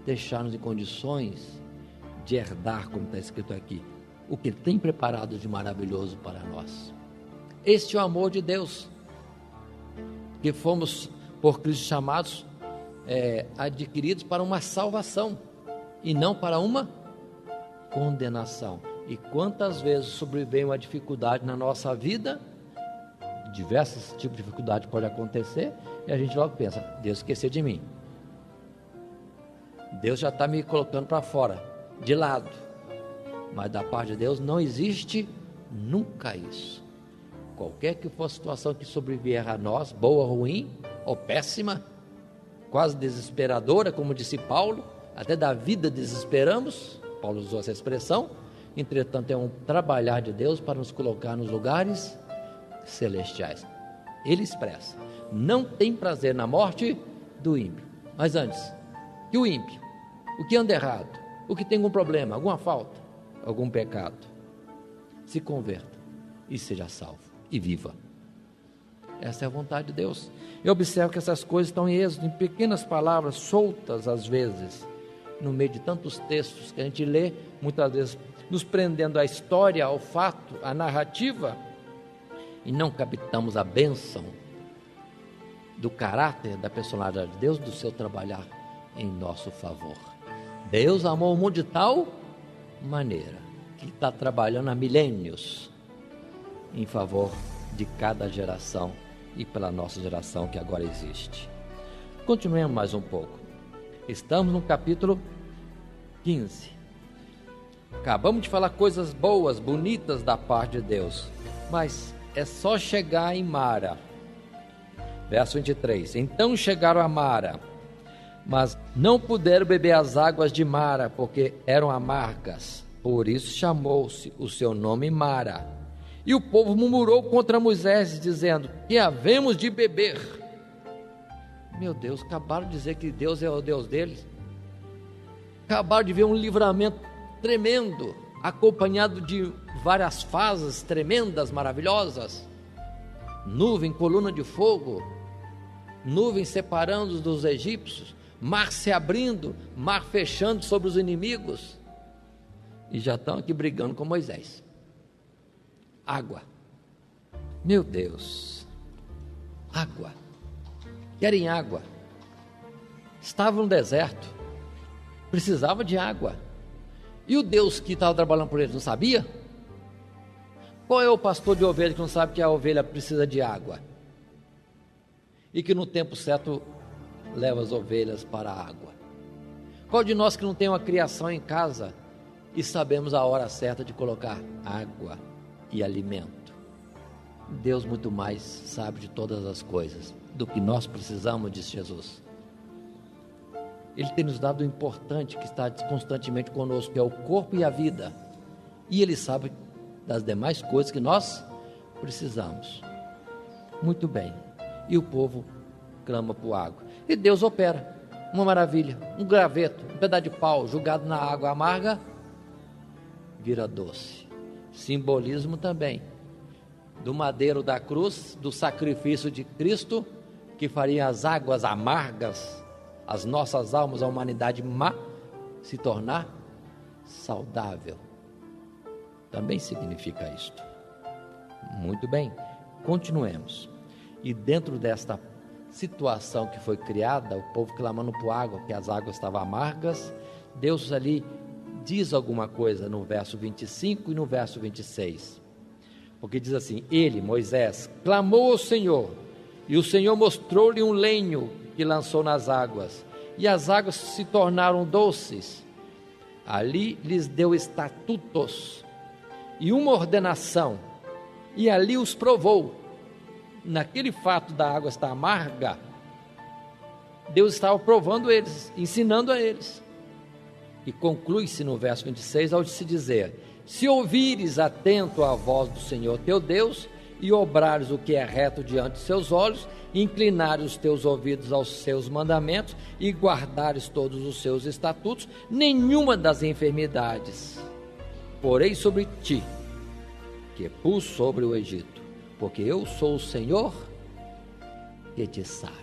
deixar-nos em condições de herdar, como está escrito aqui, o que Ele tem preparado de maravilhoso para nós. Este é o amor de Deus, que fomos por Cristo chamados, adquiridos para uma salvação e não para uma condenação. E quantas vezes sobrevém uma dificuldade na nossa vida, diversos tipos de dificuldade pode acontecer, e a gente logo pensa: Deus esqueceu de mim, Deus já está me colocando para fora, de lado. Mas da parte de Deus não existe nunca isso. Qualquer que for a situação que sobrevier a nós, boa, ruim ou péssima, quase desesperadora, como disse Paulo, até da vida desesperamos, Paulo usou essa expressão. Entretanto, é um trabalhar de Deus para nos colocar nos lugares celestiais. Ele expressa: não tem prazer na morte do ímpio. Mas antes, que o ímpio, o que anda errado, o que tem algum problema, alguma falta, algum pecado, se converta e seja salvo e viva. Essa é a vontade de Deus. Eu observo que essas coisas estão em êxodo, em pequenas palavras soltas às vezes, no meio de tantos textos que a gente lê, muitas vezes nos prendendo à história, ao fato, à narrativa, e não captamos a bênção do caráter, da personalidade de Deus, do seu trabalhar em nosso favor. Deus amou o mundo de tal maneira que está trabalhando há milênios em favor de cada geração e pela nossa geração que agora existe. Continuemos mais um pouco. Estamos no capítulo 15. Acabamos de falar coisas boas, bonitas da parte de Deus, mas é só chegar em Mara. Verso 23. Então chegaram a Mara, mas não puderam beber as águas de Mara, porque eram amargas. Por isso chamou-se o seu nome Mara. E o povo murmurou contra Moisés, dizendo: que havemos de beber? Meu Deus, acabaram de dizer que Deus é o Deus deles. Acabaram de ver um livramento tremendo, acompanhado de várias fases tremendas, maravilhosas. Nuvem, coluna de fogo, nuvem separando dos egípcios, mar se abrindo, mar fechando sobre os inimigos, e já estão aqui brigando com Moisés. Água, meu Deus, água, querem água. Estava no deserto, precisava de água. E o Deus que estava trabalhando por eles não sabia? Qual é o pastor de ovelha que não sabe que a ovelha precisa de água? E que no tempo certo leva as ovelhas para a água? Qual de nós que não tem uma criação em casa e sabemos a hora certa de colocar água e alimento? Deus muito mais sabe de todas as coisas do que nós precisamos, disse Jesus. Ele tem nos dado o importante que está constantemente conosco, que é o corpo e a vida. E Ele sabe das demais coisas que nós precisamos. Muito bem. E o povo clama por água. E Deus opera. Uma maravilha. Um graveto, um pedaço de pau jogado na água amarga, vira doce. Simbolismo também do madeiro da cruz, do sacrifício de Cristo, que faria as águas amargas, as nossas almas, a humanidade má, se tornar saudável. Também significa isto. Muito bem, continuemos. E dentro desta situação que foi criada, o povo clamando por água, que as águas estavam amargas, Deus ali diz alguma coisa no verso 25 e no verso 26. Porque diz assim: ele, Moisés, clamou ao Senhor, e o Senhor mostrou-lhe um lenho que lançou nas águas, e as águas se tornaram doces. Ali lhes deu estatutos e uma ordenação, e ali os provou. Naquele fato da água estar amarga, Deus estava provando eles, ensinando a eles. E conclui-se no verso 26 ao se dizer: se ouvires atento à voz do Senhor teu Deus, e obrares o que é reto diante de seus olhos, inclinares os teus ouvidos aos seus mandamentos, e guardares todos os seus estatutos, nenhuma das enfermidades porei sobre ti, que pus sobre o Egito, porque eu sou o Senhor que te sara.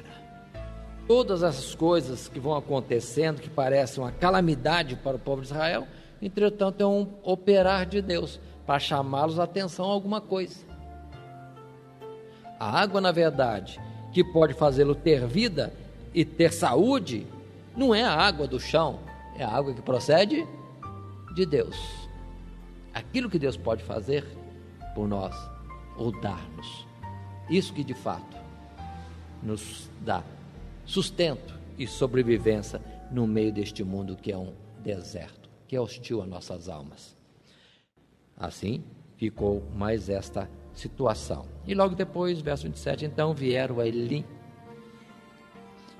Todas essas coisas que vão acontecendo, que parecem uma calamidade para o povo de Israel, entretanto é um operar de Deus, para chamá-los a atenção a alguma coisa. A água, na verdade, que pode fazê-lo ter vida e ter saúde, não é a água do chão, é a água que procede de Deus. Aquilo que Deus pode fazer por nós, ou dar-nos, isso que de fato nos dá sustento e sobrevivência no meio deste mundo que é um deserto, que é hostil a nossas almas. Assim ficou mais esta situação. E logo depois, verso 27, então vieram a Elim,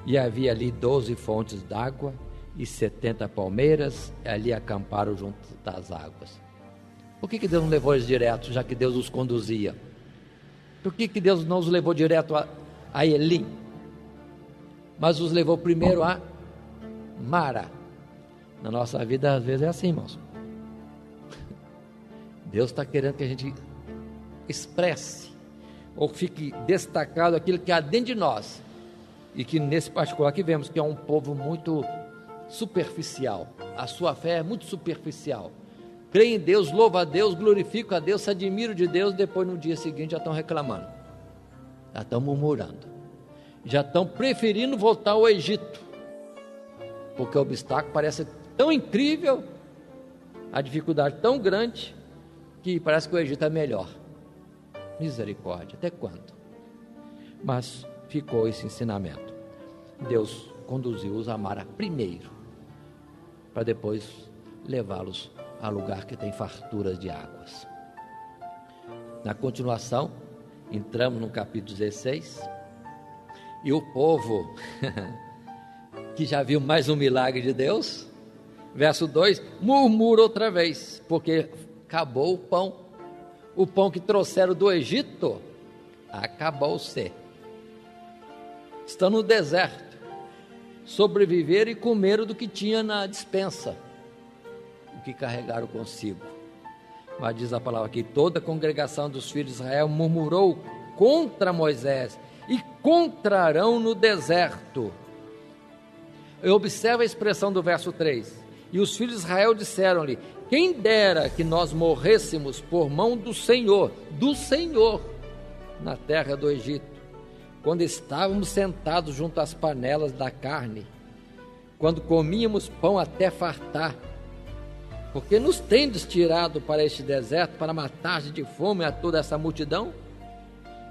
e havia ali 12 fontes d'água e 70 palmeiras, e ali acamparam junto das águas. Por que Deus não levou eles direto, já que Deus os conduzia? Por que Deus não os levou direto a Elim, mas os levou primeiro a Mara? Na nossa vida, às vezes, é assim, irmãos. Deus está querendo que a gente expresse, ou fique destacado aquilo que há dentro de nós, e que nesse particular aqui vemos que é um povo muito superficial. A sua fé é muito superficial. Crê em Deus, louva a Deus, glorifica a Deus, se admira de Deus, depois no dia seguinte já estão reclamando, já estão murmurando, já estão preferindo voltar ao Egito, porque o obstáculo parece tão incrível, a dificuldade tão grande, que parece que o Egito é melhor. Misericórdia, até quando? Mas ficou esse ensinamento. Deus conduziu-os a Mara primeiro, para depois levá-los a lugar que tem farturas de águas. Na continuação, entramos no capítulo 16, e o povo que já viu mais um milagre de Deus, verso 2, murmura outra vez, porque acabou o pão que trouxeram do Egito, acabou-se. Estão no deserto, sobreviveram e comeram do que tinha na despensa, o que carregaram consigo. Mas diz a palavra aqui: toda a congregação dos filhos de Israel murmurou contra Moisés e contra Arão no deserto. Observa a expressão do verso 3: e os filhos de Israel disseram-lhe: quem dera que nós morrêssemos por mão do Senhor, na terra do Egito, quando estávamos sentados junto às panelas da carne, quando comíamos pão até fartar, porque nos tendes tirado para este deserto para matar de fome a toda essa multidão?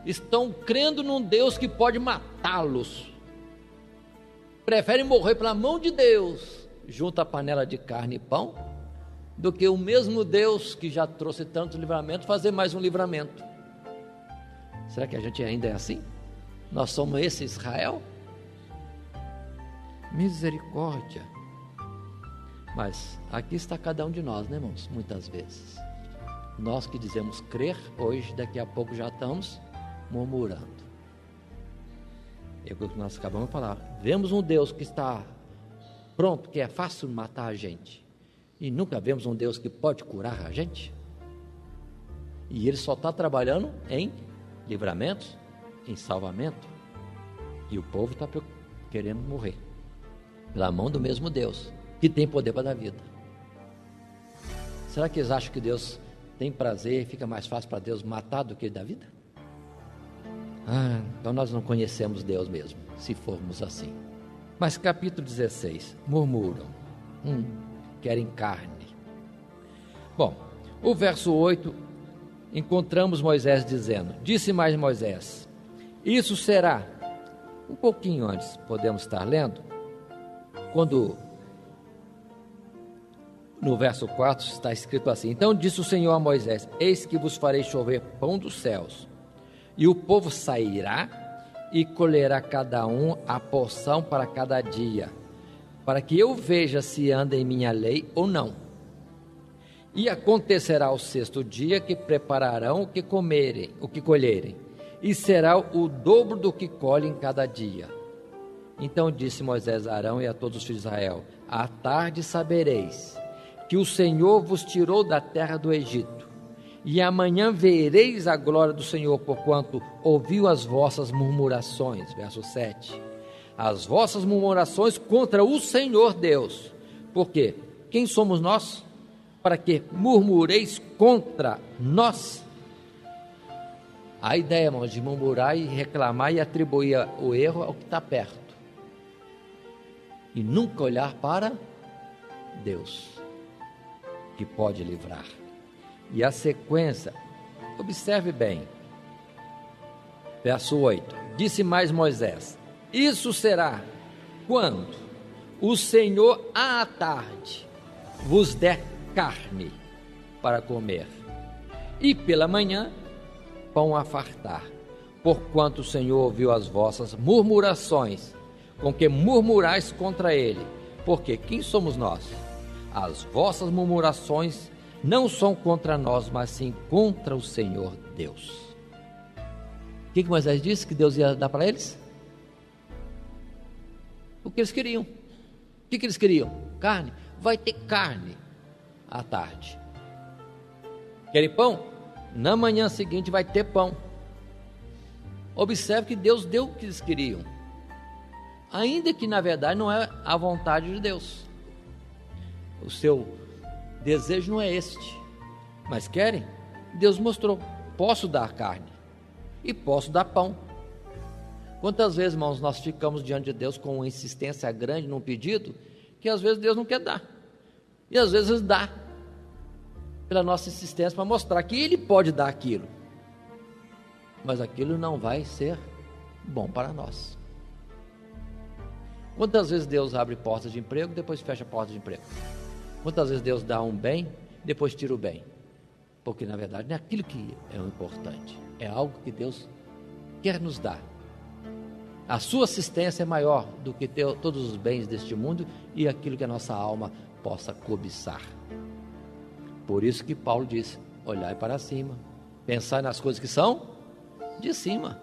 Estão crendo num Deus que pode matá-los. Preferem morrer pela mão de Deus, junto à panela de carne e pão, do que o mesmo Deus que já trouxe tanto livramento, fazer mais um livramento. Será que a gente ainda é assim? Nós somos esse Israel? Misericórdia. Mas aqui está cada um de nós, né, irmãos? Muitas vezes nós que dizemos crer, hoje, daqui a pouco já estamos murmurando. É o que nós acabamos de falar. Vemos um Deus que está pronto, que é fácil matar a gente, e nunca vemos um Deus que pode curar a gente. E Ele só está trabalhando em livramentos, em salvamento, e o povo está querendo morrer pela mão do mesmo Deus que tem poder para dar vida. Será que eles acham que Deus tem prazer e fica mais fácil para Deus matar do que dar vida? Então nós não conhecemos Deus mesmo, se formos assim. Mas capítulo 16, murmuram, querem carne. Bom, o verso 8, encontramos Moisés dizendo, disse mais Moisés, isso será, um pouquinho antes, podemos estar lendo, quando no verso 4 está escrito assim, então disse o Senhor a Moisés, eis que vos farei chover pão dos céus, e o povo sairá e colherá cada um a porção para cada dia, para que eu veja se anda em minha lei ou não. E acontecerá ao sexto dia que prepararão o que comerem, o que colherem, e será o dobro do que colhem cada dia. Então disse Moisés a Arão e a todos os filhos de Israel, à tarde sabereis que o Senhor vos tirou da terra do Egito, e amanhã vereis a glória do Senhor, porquanto ouviu as vossas murmurações, verso 7, as vossas murmurações contra o Senhor Deus, porque quem somos nós, para que murmureis contra nós? A ideia, irmãos, de murmurar e reclamar e atribuir o erro ao que está perto, e nunca olhar para Deus, que pode livrar. E a sequência, observe bem, verso 8, disse mais Moisés, isso será quando o Senhor à tarde vos der carne para comer, e pela manhã pão a fartar, porquanto o Senhor ouviu as vossas murmurações, com que murmurais contra ele, porque quem somos nós? As vossas murmurações não são contra nós, mas sim contra o Senhor Deus. O que Moisés disse que Deus ia dar para eles? O que eles queriam. O que eles queriam? Carne. Vai ter carne à tarde. Querem pão? Na manhã seguinte vai ter pão. Observe que Deus deu o que eles queriam, ainda que na verdade não é a vontade de Deus. O seu desejo não é este, mas querem? Deus mostrou, posso dar carne e posso dar pão. Quantas vezes, irmãos, nós ficamos diante de Deus com uma insistência grande num pedido, que às vezes Deus não quer dar, e às vezes dá, pela nossa insistência, para mostrar que Ele pode dar aquilo, mas aquilo não vai ser bom para nós. Quantas vezes Deus abre portas de emprego, depois fecha portas de emprego? Quantas vezes Deus dá um bem, depois tira o bem? Porque na verdade não é aquilo que é o importante, é algo que Deus quer nos dar. A sua assistência é maior do que todos os bens deste mundo e aquilo que a nossa alma possa cobiçar. Por isso que Paulo disse, olhai para cima, pensar nas coisas que são de cima.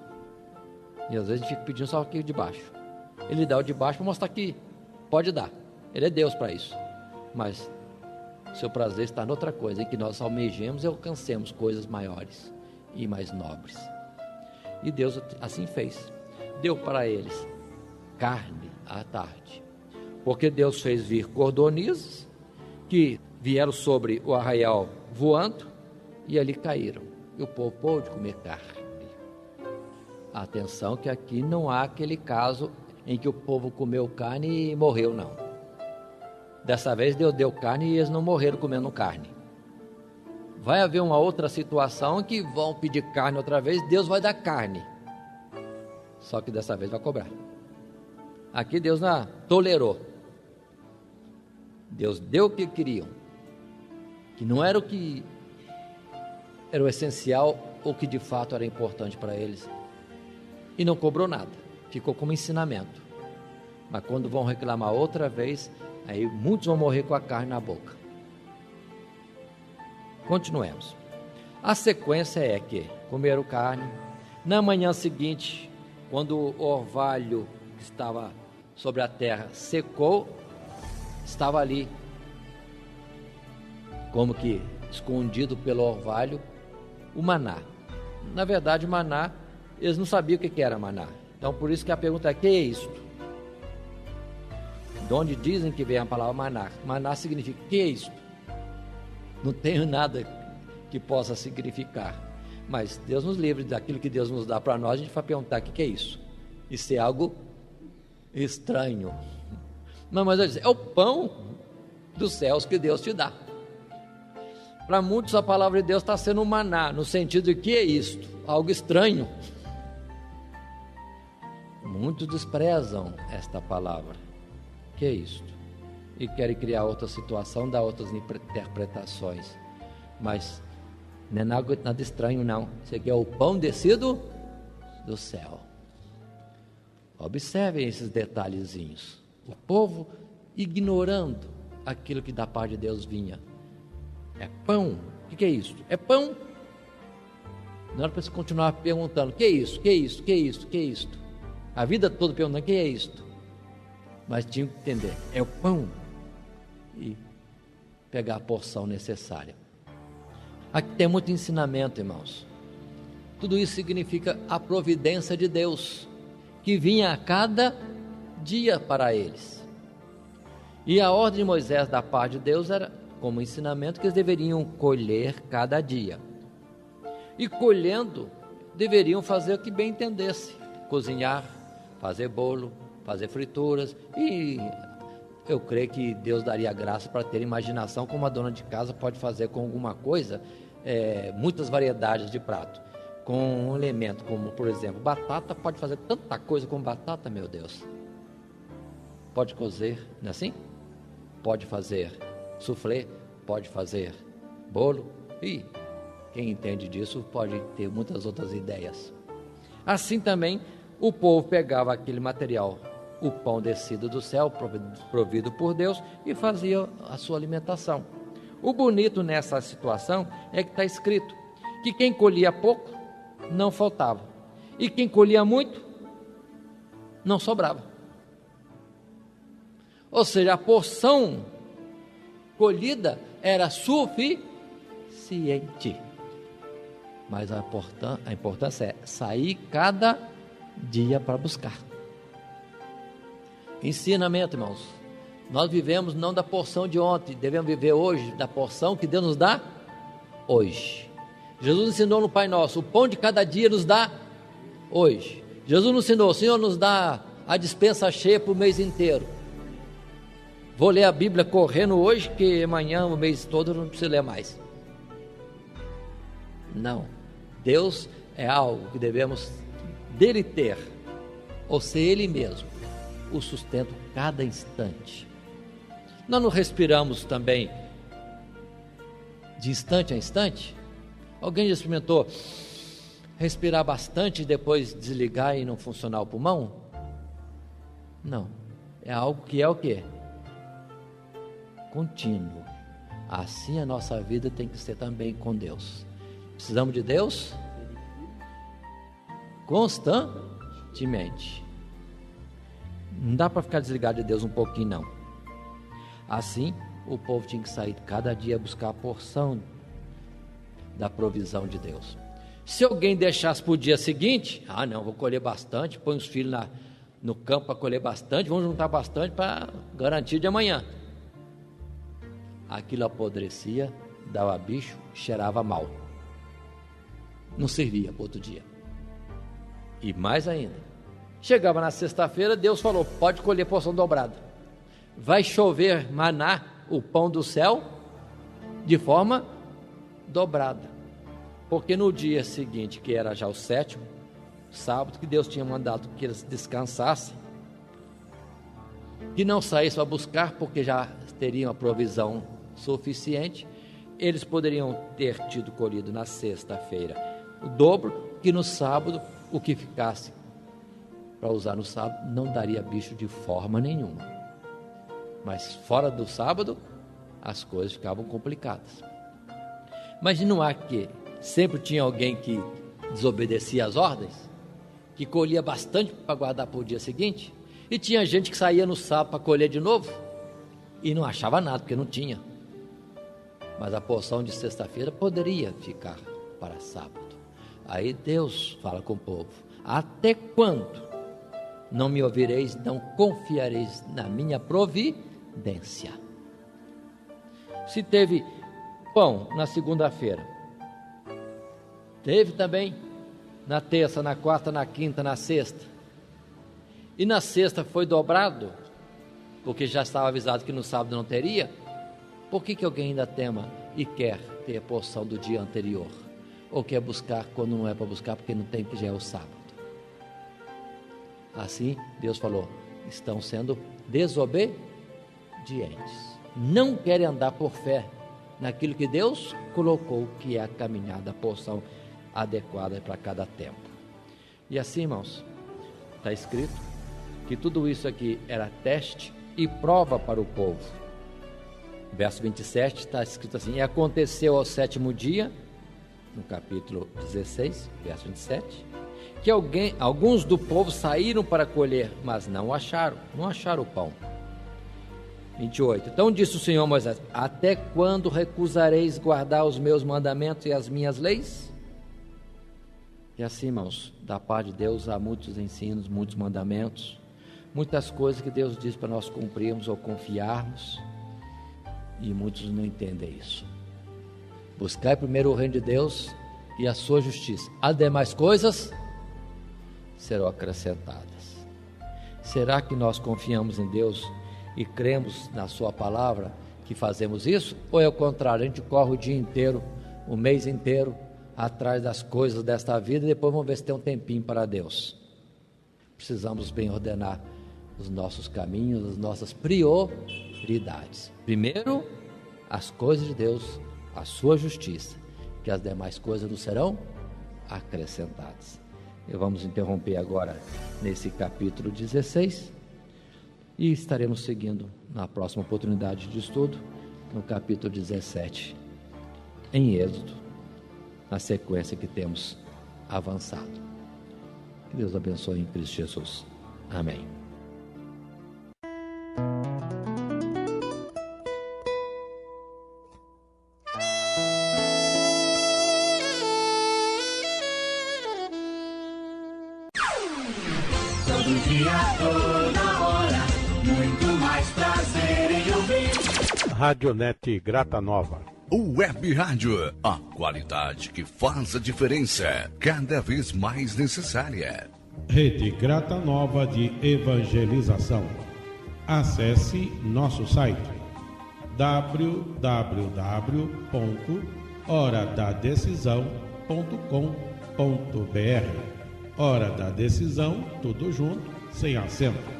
E às vezes a gente fica pedindo só aquilo de baixo. Ele dá o de baixo para mostrar que pode dar, Ele é Deus para isso. Mas seu prazer está em outra coisa, em que nós almejemos e alcancemos coisas maiores e mais nobres. E Deus assim fez, deu para eles carne à tarde, porque Deus fez vir cordonizes que vieram sobre o arraial voando e ali caíram, e o povo pôde comer carne. Atenção que aqui não há aquele caso em que o povo comeu carne e morreu, não. Dessa vez Deus deu carne e eles não morreram comendo carne. Vai haver uma outra situação que vão pedir carne outra vez, Deus vai dar carne. Só que dessa vez vai cobrar. Aqui Deus não tolerou. Deus deu o que queriam, que não era o que era o essencial, ou que de fato era importante para eles, e não cobrou nada, ficou como ensinamento. Mas quando vão reclamar outra vez, aí muitos vão morrer com a carne na boca. Continuemos. A sequência é que comeram carne. Na manhã seguinte, quando o orvalho que estava sobre a terra secou, estava ali, como que escondido pelo orvalho, o maná. Na verdade, o maná, eles não sabiam o que era maná. Então, por isso que a pergunta é: que é isto? De onde dizem que vem a palavra maná? Maná significa: que é isto? Não tenho nada que possa significar. Mas Deus nos livre daquilo que Deus nos dá para nós. A gente vai perguntar: o que é isso? Isso é algo estranho. Não, mas eu disse, é o pão dos céus que Deus te dá. Para muitos a palavra de Deus está sendo um maná, no sentido de que é isto? Algo estranho. Muitos desprezam esta palavra. Que é isto? E querem criar outra situação, dar outras interpretações. Mas não é nada estranho, não. Isso aqui é o pão descido do céu. Observem esses detalhezinhos. O povo ignorando aquilo que da parte de Deus vinha. É pão. O que é isso? É pão. Não era para você continuar perguntando: que é isso? Que é isso? Que é isso? Que é isto? A vida toda perguntando: que é isto? Mas tinha que entender: é o pão. E pegar a porção necessária. Aqui tem muito ensinamento, irmãos. Tudo isso significa a providência de Deus, que vinha a cada dia para eles. E a ordem de Moisés da parte de Deus era como ensinamento que eles deveriam colher cada dia. E colhendo, deveriam fazer o que bem entendesse: cozinhar, fazer bolo, fazer frituras. E eu creio que Deus daria graça para ter imaginação, como a dona de casa pode fazer com alguma coisa, muitas variedades de prato. Com um elemento como, por exemplo, batata, pode fazer tanta coisa com batata, meu Deus. Pode cozer, não é assim? Pode fazer soufflé, pode fazer bolo, e quem entende disso pode ter muitas outras ideias. Assim também o povo pegava aquele material, o pão descido do céu, provido por Deus, e fazia a sua alimentação. O bonito nessa situação é que está escrito que quem colhia pouco, não faltava, e quem colhia muito, não sobrava. Ou seja, a porção colhida era suficiente. Mas a importância é sair cada dia para buscar. Ensinamento, irmãos. Nós vivemos não da porção de ontem, devemos viver hoje da porção que Deus nos dá hoje. Jesus ensinou no Pai Nosso: o pão de cada dia nos dá hoje. Jesus nos ensinou: o Senhor nos dá a despensa cheia para o mês inteiro. Vou ler a Bíblia correndo hoje, que amanhã, o mês todo, eu não preciso ler mais. Não. Deus é algo que devemos dele ter, ou ser ele mesmo, o sustento cada instante. Nós não respiramos também de instante a instante? Alguém já experimentou respirar bastante e depois desligar e não funcionar o pulmão? Não. É algo que é o quê? Contínuo. Assim a nossa vida tem que ser também com Deus. Precisamos de Deus constantemente. Não dá para ficar desligado de Deus um pouquinho, não. Assim, o povo tinha que sair cada dia buscar a porção da provisão de Deus. Se alguém deixasse para o dia seguinte: não, vou colher bastante, põe os filhos no campo para colher bastante, vamos juntar bastante para garantir de amanhã. Aquilo apodrecia, dava bicho, cheirava mal. Não servia para outro dia. E mais ainda, chegava na sexta-feira, Deus falou: pode colher porção dobrada. vai chover maná, o pão do céu, de forma dobrada. Porque no dia seguinte, que era já o 7º, sábado, que Deus tinha mandado que eles descansassem, que não saíssem para buscar, porque já teriam a provisão suficiente, eles poderiam ter tido colhido na sexta-feira o dobro, que no sábado, o que ficasse para usar no sábado, não daria bicho de forma nenhuma. Mas fora do sábado, as coisas ficavam complicadas. Mas não há que sempre tinha alguém que desobedecia às ordens, que colhia bastante para guardar para o dia seguinte, e tinha gente que saía no sábado para colher de novo e não achava nada, porque não tinha. Mas a porção de sexta-feira poderia ficar para sábado. Aí Deus fala com o povo: até quando não me ouvireis, não confiareis na minha providência? Se teve pão na segunda-feira, teve também na terça, na quarta, na quinta, na sexta. E na sexta foi dobrado, porque já estava avisado que no sábado não teria. Por que alguém ainda tema e quer ter a porção do dia anterior? Ou quer buscar quando não é para buscar, porque não tem, que já é o sábado? Assim, Deus falou: estão sendo desobedientes. Não querem andar por fé naquilo que Deus colocou, que é a caminhada, a porção adequada para cada tempo. E assim, irmãos, está escrito que tudo isso aqui era teste e prova para o povo. Verso 27 está escrito assim: e aconteceu ao 7º dia, no capítulo 16, verso 27, que alguns do povo saíram para colher, mas não acharam o pão. 28, então disse o Senhor a Moisés: até quando recusareis guardar os meus mandamentos e as minhas leis? E assim, irmãos, da parte de Deus há muitos ensinos, muitos mandamentos, muitas coisas que Deus diz para nós cumprirmos ou confiarmos, e muitos não entendem isso. Buscai primeiro o reino de Deus e a sua justiça, as demais coisas serão acrescentadas. Será que nós confiamos em Deus e cremos na sua palavra que fazemos isso? Ou é o contrário, a gente corre o dia inteiro, o mês inteiro, atrás das coisas desta vida, e depois vamos ver se tem um tempinho para Deus? Precisamos bem ordenar os nossos caminhos, as nossas prioridades. Primeiro, as coisas de Deus, a sua justiça, que as demais coisas nos serão acrescentadas. Vamos interromper agora nesse capítulo 16 e estaremos seguindo na próxima oportunidade de estudo, no capítulo 17, em Êxodo, na sequência que temos avançado. Que Deus abençoe em Cristo Jesus. Amém. Todo dia, toda hora, muito mais prazer em ouvir. Radionete Grata Nova. Web Rádio, a qualidade que faz a diferença, cada vez mais necessária. Rede Grata Nova de Evangelização. Acesse nosso site www.horadadecisão.com.br. Hora da Decisão, tudo junto, sem acento.